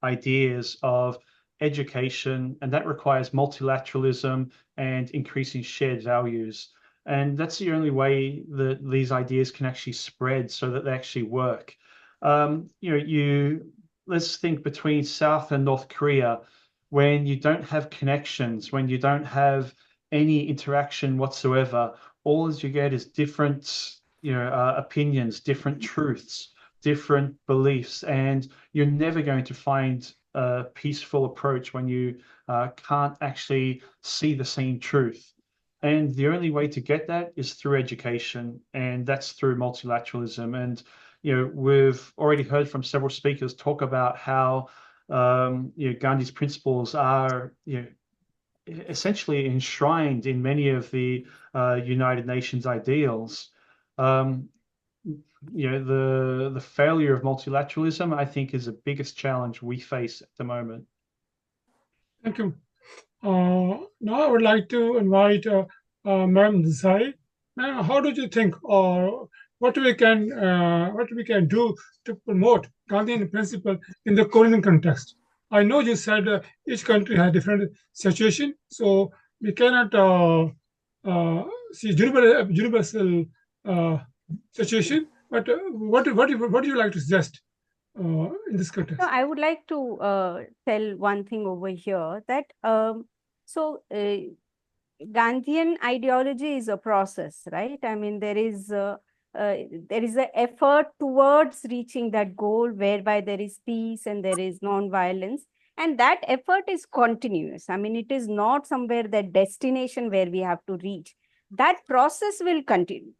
ideas of education, and that requires multilateralism and increasing shared values. And that's the only way that these ideas can actually spread so that they actually work. Let's think between South and North Korea, when you don't have connections, when you don't have any interaction whatsoever, all you get is different, opinions, different truths, different beliefs, and you're never going to find a peaceful approach when you can't actually see the same truth. And the only way to get that is through education, and that's through multilateralism. And we've already heard from several speakers talk about how Gandhi's principles are essentially enshrined in many of the United Nations ideals. The failure of multilateralism, I think, is the biggest challenge we face at the moment. Thank you. Now I would like to invite Ma'am Desai. Ma'am, how do you think, or what we can do to promote Gandhian principle in the Korean context? I know you said each country has different situation, so we cannot see universal situation. But what do you like to suggest in this context? No, I would like to tell one thing over here that Gandhian ideology is a process, right? I mean, there is an effort towards reaching that goal whereby there is peace and there is non-violence, and that effort is continuous. I mean, it is not somewhere that destination where we have to reach. That process will continue.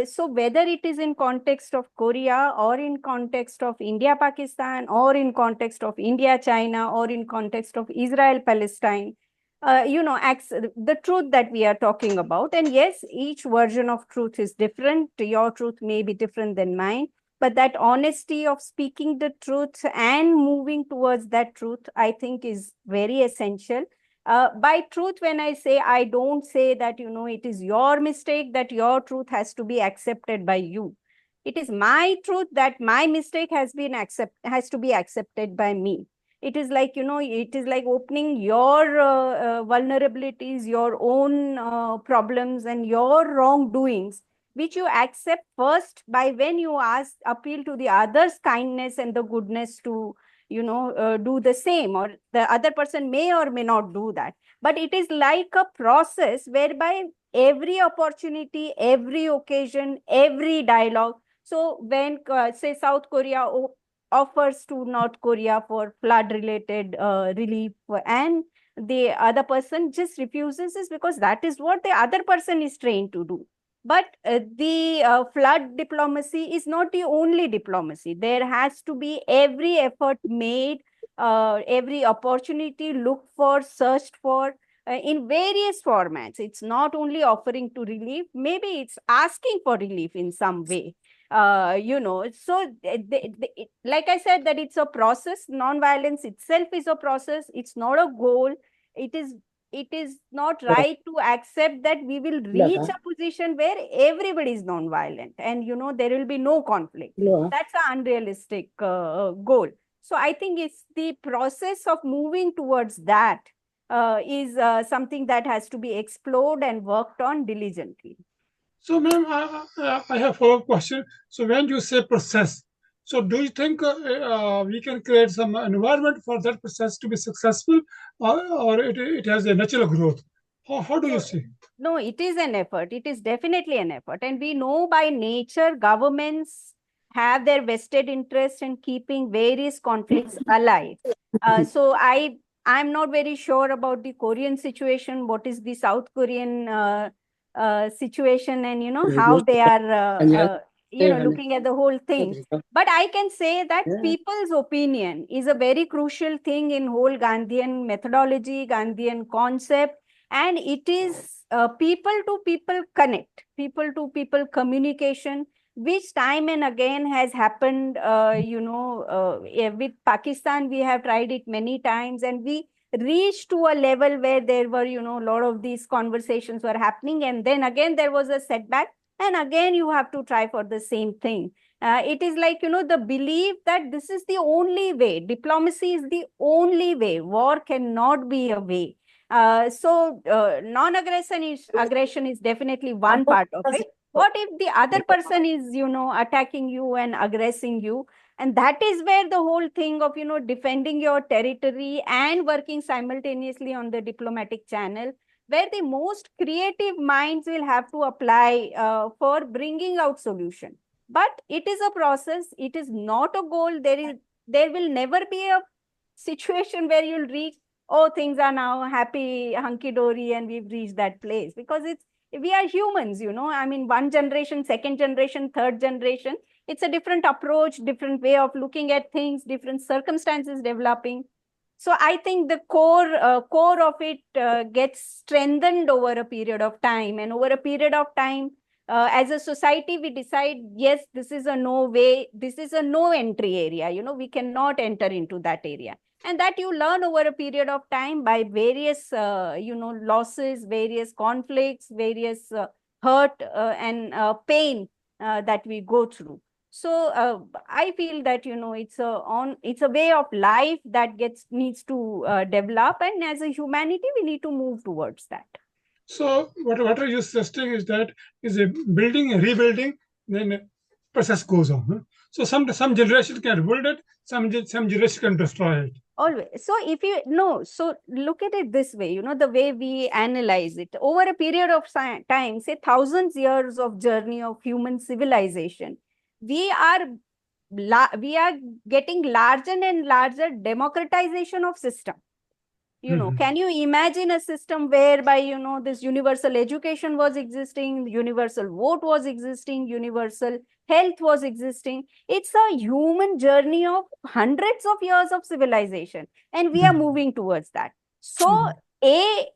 So whether it is in context of Korea or in context of India, Pakistan, or in context of India, China, or in context of Israel, Palestine, the truth that we are talking about. And yes, each version of truth is different. Your truth may be different than mine, but that honesty of speaking the truth and moving towards that truth, I think, is very essential. By truth, when I say, I don't say that, it is your mistake that your truth has to be accepted by you. It is my truth that my mistake has to be accepted by me. It is like, it is like opening your vulnerabilities, your own problems and your wrongdoings, which you accept first by when you appeal to the other's kindness and the goodness to do the same, or the other person may or may not do that. But it is like a process whereby every opportunity, every occasion, every dialogue. So when say South Korea offers to North Korea for flood related relief, and the other person just refuses, is because that is what the other person is trained to do. But the flood diplomacy is not the only diplomacy. There has to be every effort made, every opportunity looked for, searched for, in various formats. It's not only offering to relief, maybe it's asking for relief in some way. So like I said, that it's a process. Non-violence itself is a process. It's not a goal. It is not right to accept that we will reach a position where everybody is non-violent and there will be no conflict. That's an unrealistic goal. So I think it's the process of moving towards that is something that has to be explored and worked on diligently. So, ma'am, I have a follow-up question. So, when you say process, so do you think we can create some environment for that process to be successful, or it has a natural growth? How do you see? No, it is an effort. It is definitely an effort. And we know by nature, governments have their vested interest in keeping various conflicts alive. So I'm not very sure about the Korean situation. What is the South Korean situation, and how they are looking at the whole thing. But I can say that people's opinion is a very crucial thing in whole Gandhian methodology, Gandhian concept. And it is people to people connect, people to people communication, which time and again has happened. With Pakistan, we have tried it many times, and we reached to a level where there were, a lot of these conversations were happening. And then again, there was a setback. And again, you have to try for the same thing. It is like, the belief that this is the only way. Diplomacy is the only way. War cannot be a way. So aggression is definitely one part of it. What if the other person is, attacking you and aggressing you? And that is where the whole thing of, defending your territory and working simultaneously on the diplomatic channel, where the most creative minds will have to apply for bringing out solution. But it is a process. It is not a goal. There will never be a situation where you'll reach, oh, things are now happy, hunky-dory, and we've reached that place. Because we are humans, I mean, one generation, second generation, third generation, it's a different approach, different way of looking at things, different circumstances developing. So I think the core of it gets strengthened over a period of time. And over a period of time, as a society, we decide, yes, this is a no way, this is a no entry area. We cannot enter into that area. And that you learn over a period of time by various, losses, various conflicts, various hurt and pain that we go through. So I feel that, it's a way of life that needs to develop. And as a humanity, we need to move towards that. So what are you suggesting is that is a building, a rebuilding, then process goes on. Huh? So some generation can rebuild it, some generation can destroy it. Always. So if you no, so look at it this way, the way we analyze it over a period of time, say thousands years of journey of human civilization, we are we are getting larger and larger democratization of system. Can you imagine a system whereby, this universal education was existing, universal vote was existing, universal health was existing? It's a human journey of hundreds of years of civilization, and we are moving towards that. So,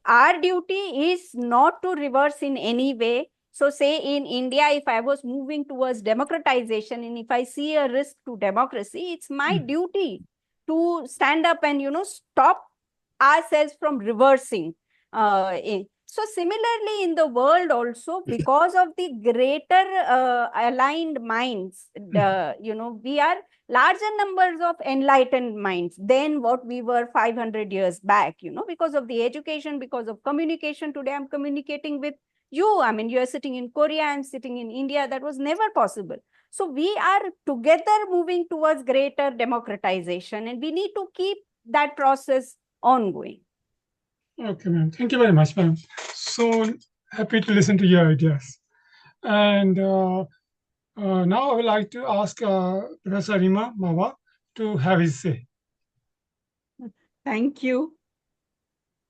our duty is not to reverse in any way. So, say in India, if I was moving towards democratization and if I see a risk to democracy, it's my duty to stand up and, stop ourselves from reversing. So similarly in the world also, because of the greater aligned minds, we are larger numbers of enlightened minds than what we were 500 years back, because of the education, because of communication. Today I'm communicating with you. I mean, you are sitting in Korea, I'm sitting in India. That was never possible. So we are together moving towards greater democratization, and we need to keep that process ongoing. Okay, ma'am. Thank you very much, ma'am. So happy to listen to your ideas. And now I would like to ask Professor Rima Mawa to have his say. Thank you.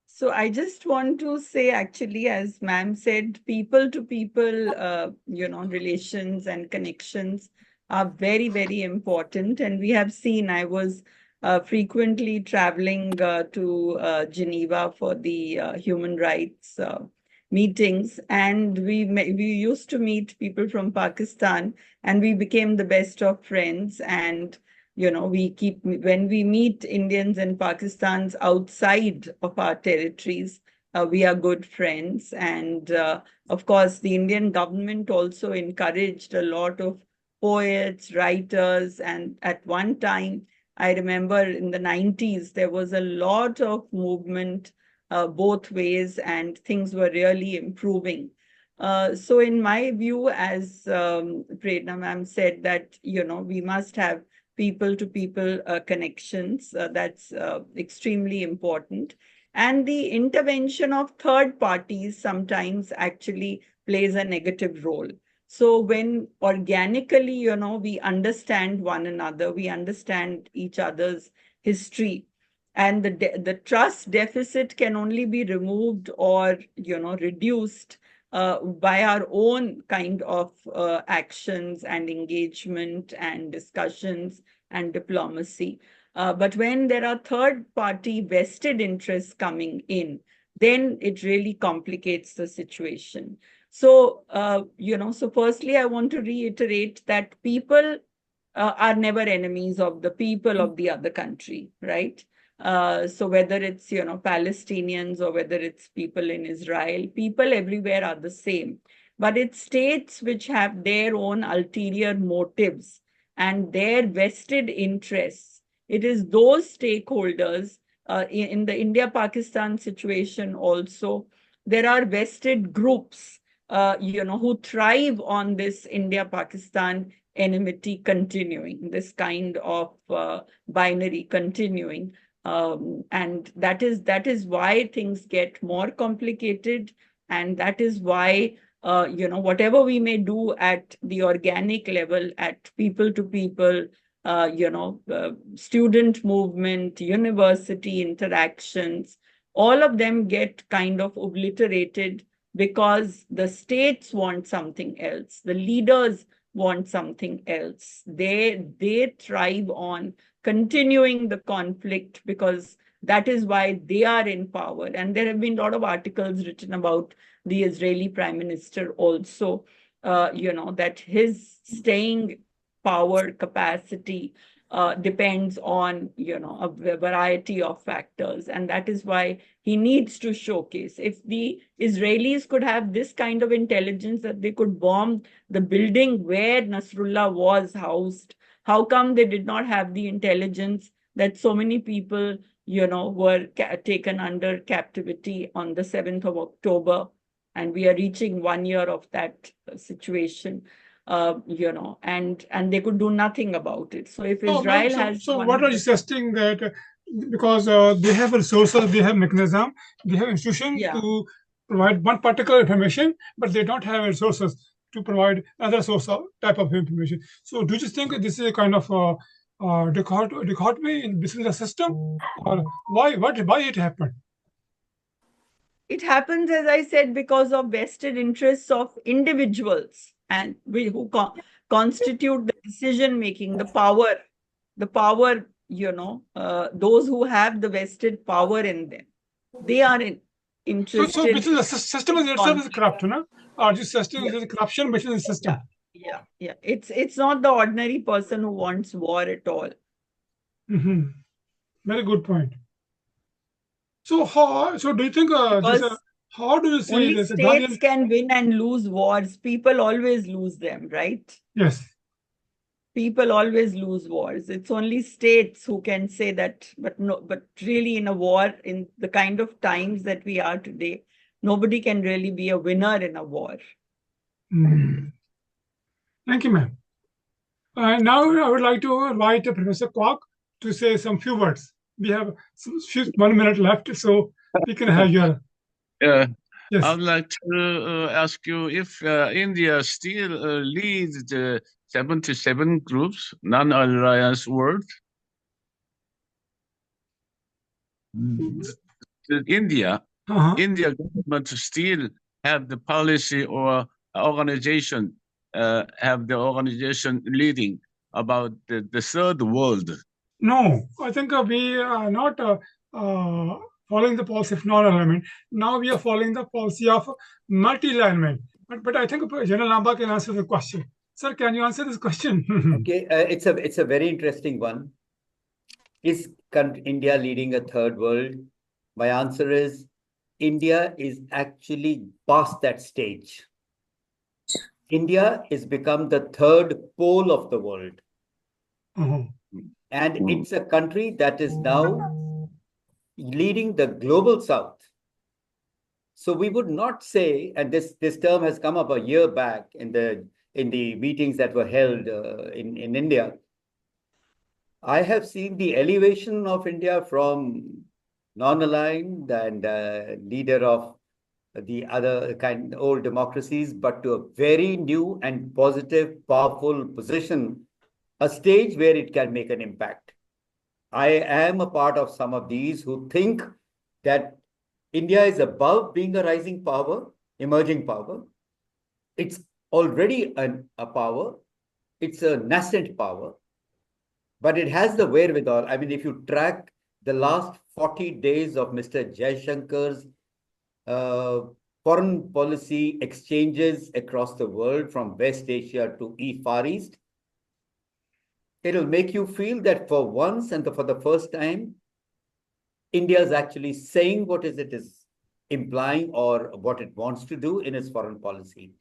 So I just want to say, actually, as ma'am said, people to people, relations and connections are very, very important. And we have seen, I was frequently traveling to Geneva for the human rights meetings. And we used to meet people from Pakistan, and we became the best of friends. And when we meet Indians and Pakistans outside of our territories, we are good friends. And of course, the Indian government also encouraged a lot of poets, writers. And at one time, I remember in the 90s, there was a lot of movement both ways, and things were really improving. So in my view, as Prerna ma'am said, that, we must have people-to-people connections. That's extremely important. And the intervention of third parties sometimes actually plays a negative role. So when organically, we understand one another, we understand each other's history, and the trust deficit can only be removed or, reduced by our own kind of actions and engagement and discussions and diplomacy. But when there are third-party vested interests coming in, then it really complicates the situation. So, so firstly, I want to reiterate that people are never enemies of the people of the other country, right? So whether it's, Palestinians or whether it's people in Israel, people everywhere are the same. But it's states which have their own ulterior motives and their vested interests. It is those stakeholders in the India-Pakistan situation also. There are vested groups, who thrive on this India-Pakistan enmity continuing, this kind of binary continuing. And that is why things get more complicated, and that is why whatever we may do at the organic level, at people to people, student movement, university interactions, all of them get kind of obliterated because the states want something else, the leaders want something else. They thrive on continuing the conflict because that is why they are in power. And there have been a lot of articles written about the Israeli Prime Minister also, that his staying power capacity depends on, a variety of factors. And that is why he needs to showcase. If the Israelis could have this kind of intelligence that they could bomb the building where Nasrullah was housed, how come they did not have the intelligence that so many people, were taken under captivity on the 7th of October? And we are reaching 1 year of that situation. and they could do nothing about it. So if So, ma'am, Israel has so one what of are you the, suggesting that because they have resources, they have mechanism, they have institution yeah, to provide one particular information, but they don't have resources to provide other source of type of information. So, do you think this is a kind of dichotomy in between the system, or why it happened? it happens, as I said, because of vested interests of individuals and who constitute the decision making, the power, those who have the vested power in them. They are So interested between the system in itself is conflict. corrupt, no? Or this system Yeah, is corruption between the system. yeah. It's not the ordinary person who wants war at all. Very good point. So do you think Because how do you see only this states Gandhian? can win and lose wars. People always lose them, right? Yes. People always lose wars. It's only states who can say that, but really in a war, in the kind of times that we are today, nobody can really be a winner in a war. Thank you, ma'am. Now I would like to invite Professor Kwok to say some few words. We have 1 minute left, so we can have your Yeah. yes. I'd like to ask you if India still leads the 77 groups, non-alliance world. India government still have the policy or organization, have the organization leading about the third world. No, I think we are not following the policy of non-alignment. Now we are following the policy of multi-alignment. But I think General Lamba can answer the question. Sir, can you answer this question? Okay, it's a very interesting one. Is India leading a third world? My answer is India is actually past that stage. India has become the third pole of the world. And it's a country that is now leading the global south. So we would not say, and this term has come up a year back in the meetings that were held in India. I have seen the elevation of India from non-aligned and leader of the other kind old democracies, but to a very new and positive, powerful position, a stage where it can make an impact. I am a part of some of these who think that India is above being a rising power, emerging power. It's already a power. It's a nascent power, but it has the wherewithal. I mean, if you track the last 40 days of Mr. Jaishankar's foreign policy exchanges across the world from West Asia to Far East, it'll make you feel that for once and for the first time, India is actually saying what it is implying or what it wants to do in its foreign policy.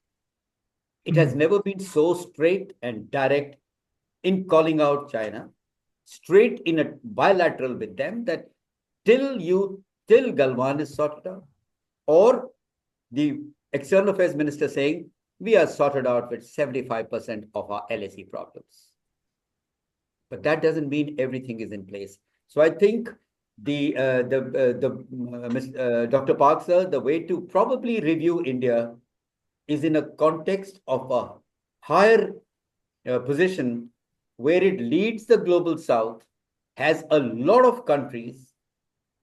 It has never been so straight and direct in calling out China, straight in a bilateral with them, that till Galwan is sorted out, or the External Affairs Minister saying, we are sorted out with 75% of our LAC problems. But that doesn't mean everything is in place. So I think Dr. Park, sir, the way to probably review India is in a context of a higher position where it leads the global south, has a lot of countries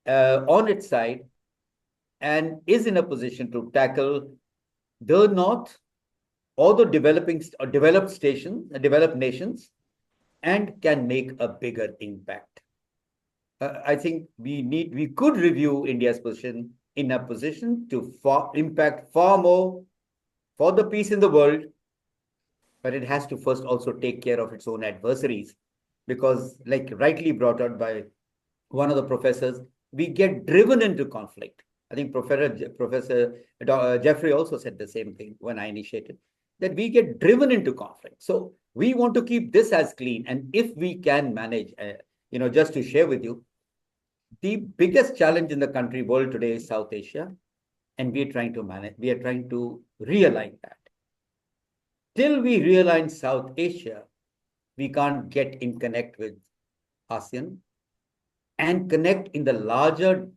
on its side, and is in a position to tackle the north or the developed nations, and can make a bigger impact. I think we could review India's position in a position to impact far more for the peace in the world, but it has to first also take care of its own adversaries, because, like rightly brought out by one of the professors, we get driven into conflict. I think Professor Jeffrey also said the same thing when I initiated, that we get driven into conflict. So we want to keep this as clean. And if we can manage, just to share with you, the biggest challenge in the country world today is South Asia. And we are trying to realign that. till we realign South Asia, we can't get in connect with ASEAN and connect in the larger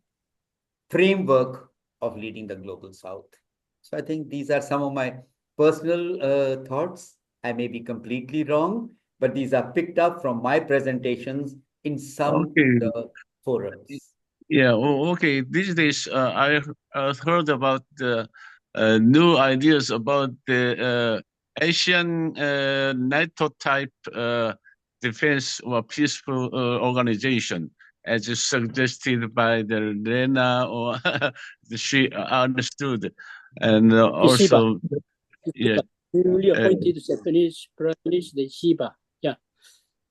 framework of leading the global South. So I think these are some of my personal thoughts. I may be completely wrong, but these are picked up from my presentations in some Okay. forums. Yeah, okay. These days, I heard about the new ideas about the Asian NATO type defense or peaceful organization, as is suggested by the Lena or she understood, and also, yeah, newly appointed Japanese Prime Minister Shiba. Yeah.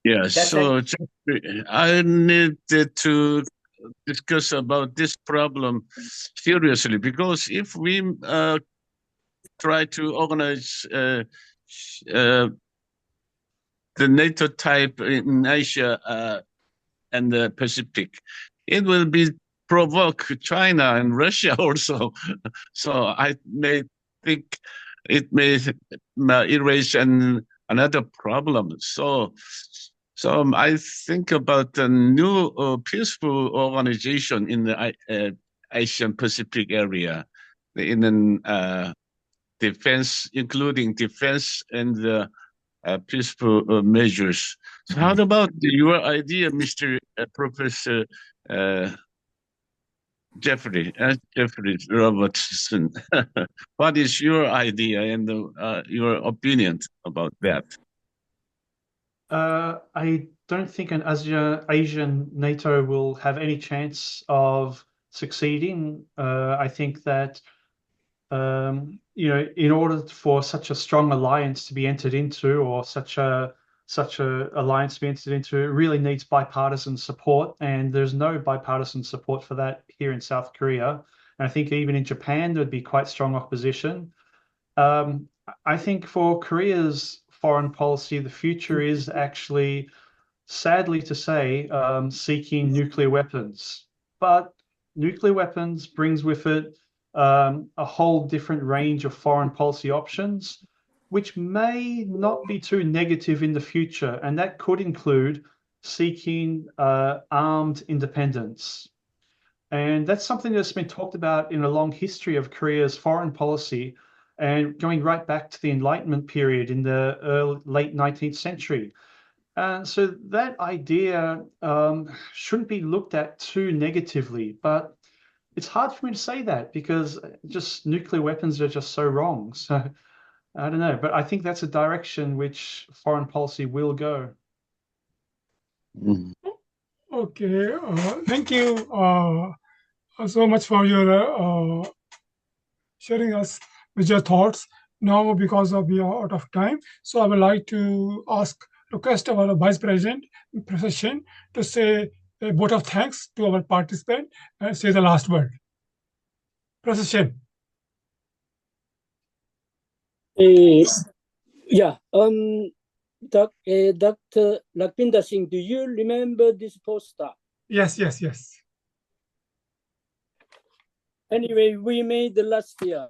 yeah. That's So I need to discuss about this problem seriously, because if we try to organize the NATO type in Asia and the Pacific, it will be provoke China and Russia also. So I may think it may erase another problem. So I think about a new peaceful organization in the Asian Pacific area, in defense, including defense and peaceful measures. So how about your idea, Mr. Professor Jeffrey Robertson? What is your idea and your opinion about that? I don't think an Asian NATO will have any chance of succeeding. I think that in order for such a strong alliance to be entered into, or such a alliance to be entered into, it really needs bipartisan support, and there's no bipartisan support for that here in South Korea. And I think even in Japan there'd be quite strong opposition. I think for Korea's foreign policy, the future is actually, sadly to say, seeking nuclear weapons. But nuclear weapons brings with it a whole different range of foreign policy options, which may not be too negative in the future. And that could include seeking armed independence. And that's something that's been talked about in a long history of Korea's foreign policy, and going right back to the Enlightenment period in the late 19th century. So that idea shouldn't be looked at too negatively, but it's hard for me to say that because just nuclear weapons are just so wrong. So I don't know, but I think that's a direction which foreign policy will go. Okay, thank you so much for your sharing us with your thoughts. Now, because we are out of time, so I would like to request our Vice President, Professor Shin, to say a vote of thanks to our participant and say the last word. Professor Shin. Yeah. Dr. Lakwinder Singh, do you remember this poster? Yes. Anyway, we made last year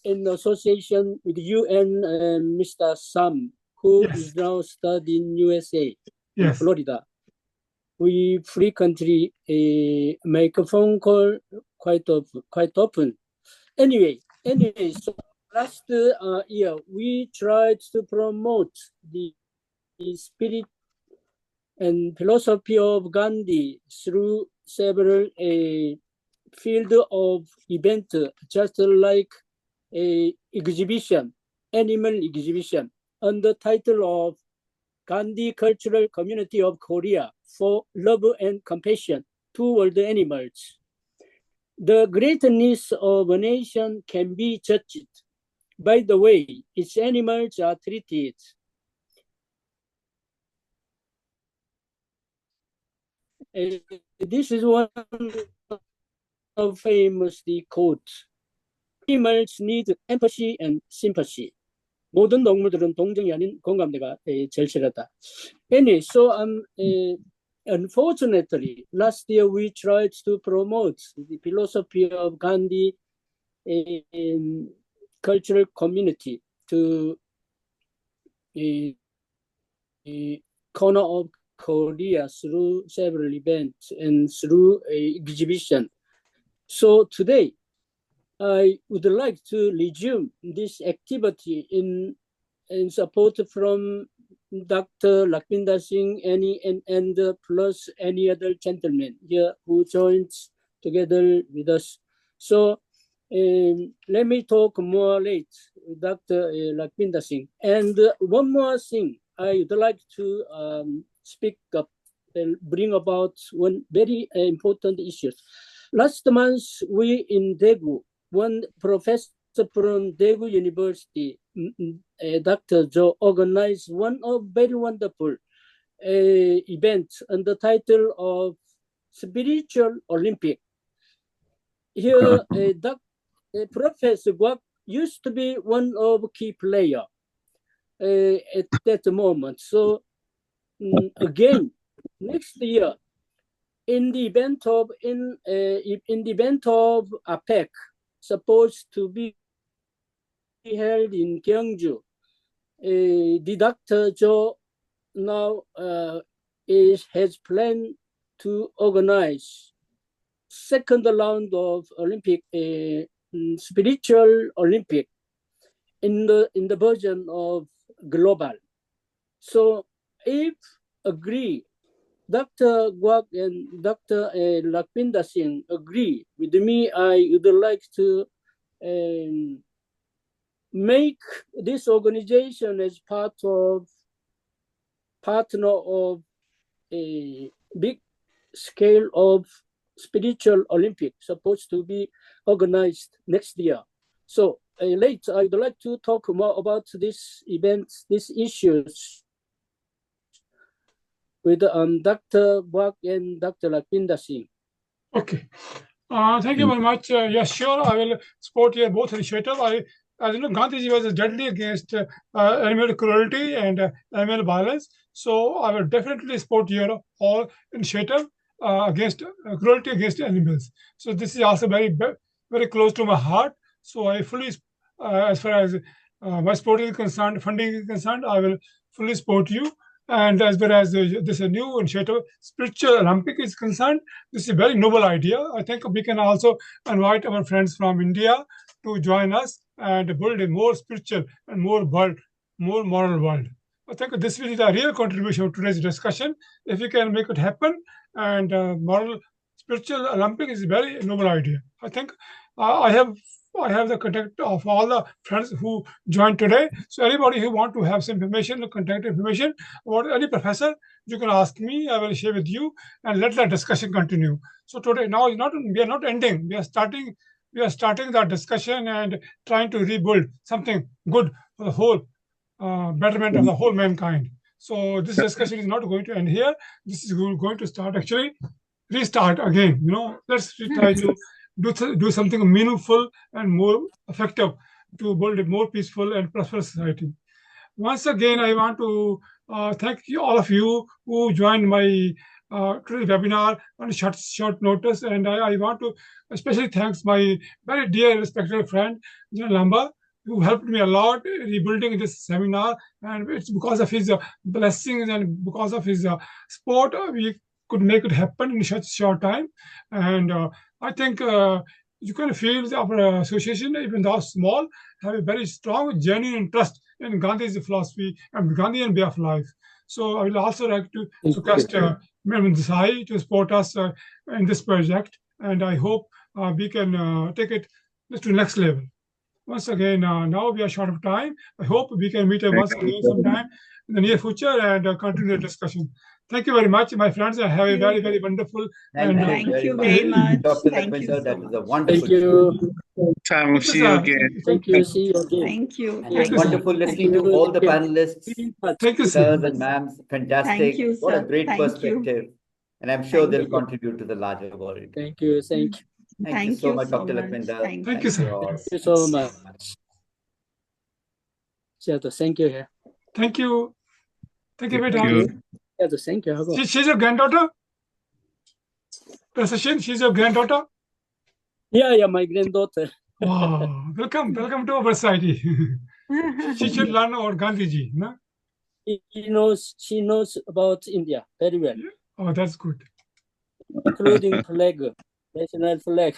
in association with you and Mr. Sam, who is now studying USA in Florida. We frequently make a phone call quite often. Anyway, so last year we tried to promote the spirit and philosophy of Gandhi through several field of event, just like a exhibition, animal exhibition, under title of Gandhi Cultural Community of Korea for Love and Compassion toward animals. The greatness of a nation can be judged by the way its animals are treated. This is one of famous quotes. Animals need empathy and sympathy. 모든 동물들은 동정이 아닌 공감대가 절실하다. Anyway, so unfortunately, last year we tried to promote the philosophy of Gandhi in cultural community to corner of Korea through several events and through a exhibition. So today, I would like to resume this activity in support from Dr. Lakwinder Singh and plus any other gentleman here who joins together with us. So let me talk more late, Dr. Lakwinder Singh. And one more thing, I would like to speak up and bring about one very important issue. Last month, we in Daegu, one professor from Daegu University, Dr. Joe, organized one of very wonderful events on the title of Spiritual Olympic. Here, Professor Guak used to be one of key player at that moment. So again, next year, in the event of APEC, supposed to be held in Gyeongju, the Dr. Joe now has planned to organize second round of Olympic spiritual Olympic in the version of global. So if agree, Dr. Guak and Dr. Lakwinder Singh agree with me, I would like to make this organization as partner of a big scale of spiritual Olympic supposed to be organized next year. So later, I would like to talk more about this event, these issues with Dr. Guak and Dr. Lakwinder Singh. Okay. Thank you very much. Yes, sure. I will support your both initiative. As you know, Gandhiji was deadly against animal cruelty and animal violence. So I will definitely support your all initiative against cruelty against animals. So this is also very close to my heart. So I fully, as far as my sport is concerned, funding is concerned, I will fully support you. And as far as this new initiative, Spiritual Olympic is concerned, this is a very noble idea. I think we can also invite our friends from India to join us and build a more spiritual and more moral world. I think this will be the real contribution of today's discussion. If we can make it happen, and spiritual Olympic is a very noble idea. I think I have the contact of all the friends who joined today. So anybody who want to have some information, contact information about any professor, you can ask me. I will share with you, and let the discussion continue. So today, now we are not ending. We are starting the discussion and trying to rebuild something good for the whole betterment of the whole mankind. So this discussion is not going to end here. This is going to start actually restart again. Let's try to do something meaningful and more effective to build a more peaceful and prosperous society. Once again, I want to thank all of you who joined my today's webinar on short notice, and I want to especially thank my very dear respected friend Jan Lamba, who helped me a lot rebuilding this seminar, and it's because of his blessings and because of his support we could make it happen in such short time. And I think you can feel our association, even though small, have a very strong, genuine interest in Gandhi's philosophy and Gandhian way of life. So I will also like to request Madam Desai to support us in this project, and I hope we can take it to the next level. Once again, now we are short of time. I hope we can meet once again sometime in the near future and continue the discussion. Thank you very much, my friends. I have a very, very wonderful. Thank you very much. Dr. Thank you Lakwinder, so that was a much. wonderful. Thank you. Time. See you again. Thank you. See you again. Thank you. And it's wonderful listening to all the panelists, Thank you, sir. sirs and ma'ams. Fantastic. Thank you, What a sir. great Thank you. perspective. And I'm sure Thank they'll you. contribute to the larger world. Thank you. Thank you. Thank you so much, Dr. Lakwinder. Thank you, sir. all. Thank you so much. Thank you. Thank you. Thank you, Thank madam. you. Thank you. She's your granddaughter? Professor, she's your granddaughter? Yeah, my granddaughter. Wow. Welcome to our society. She should learn about Gandhiji. No? She knows about India very well, Oh, that's good. including flag, national flag.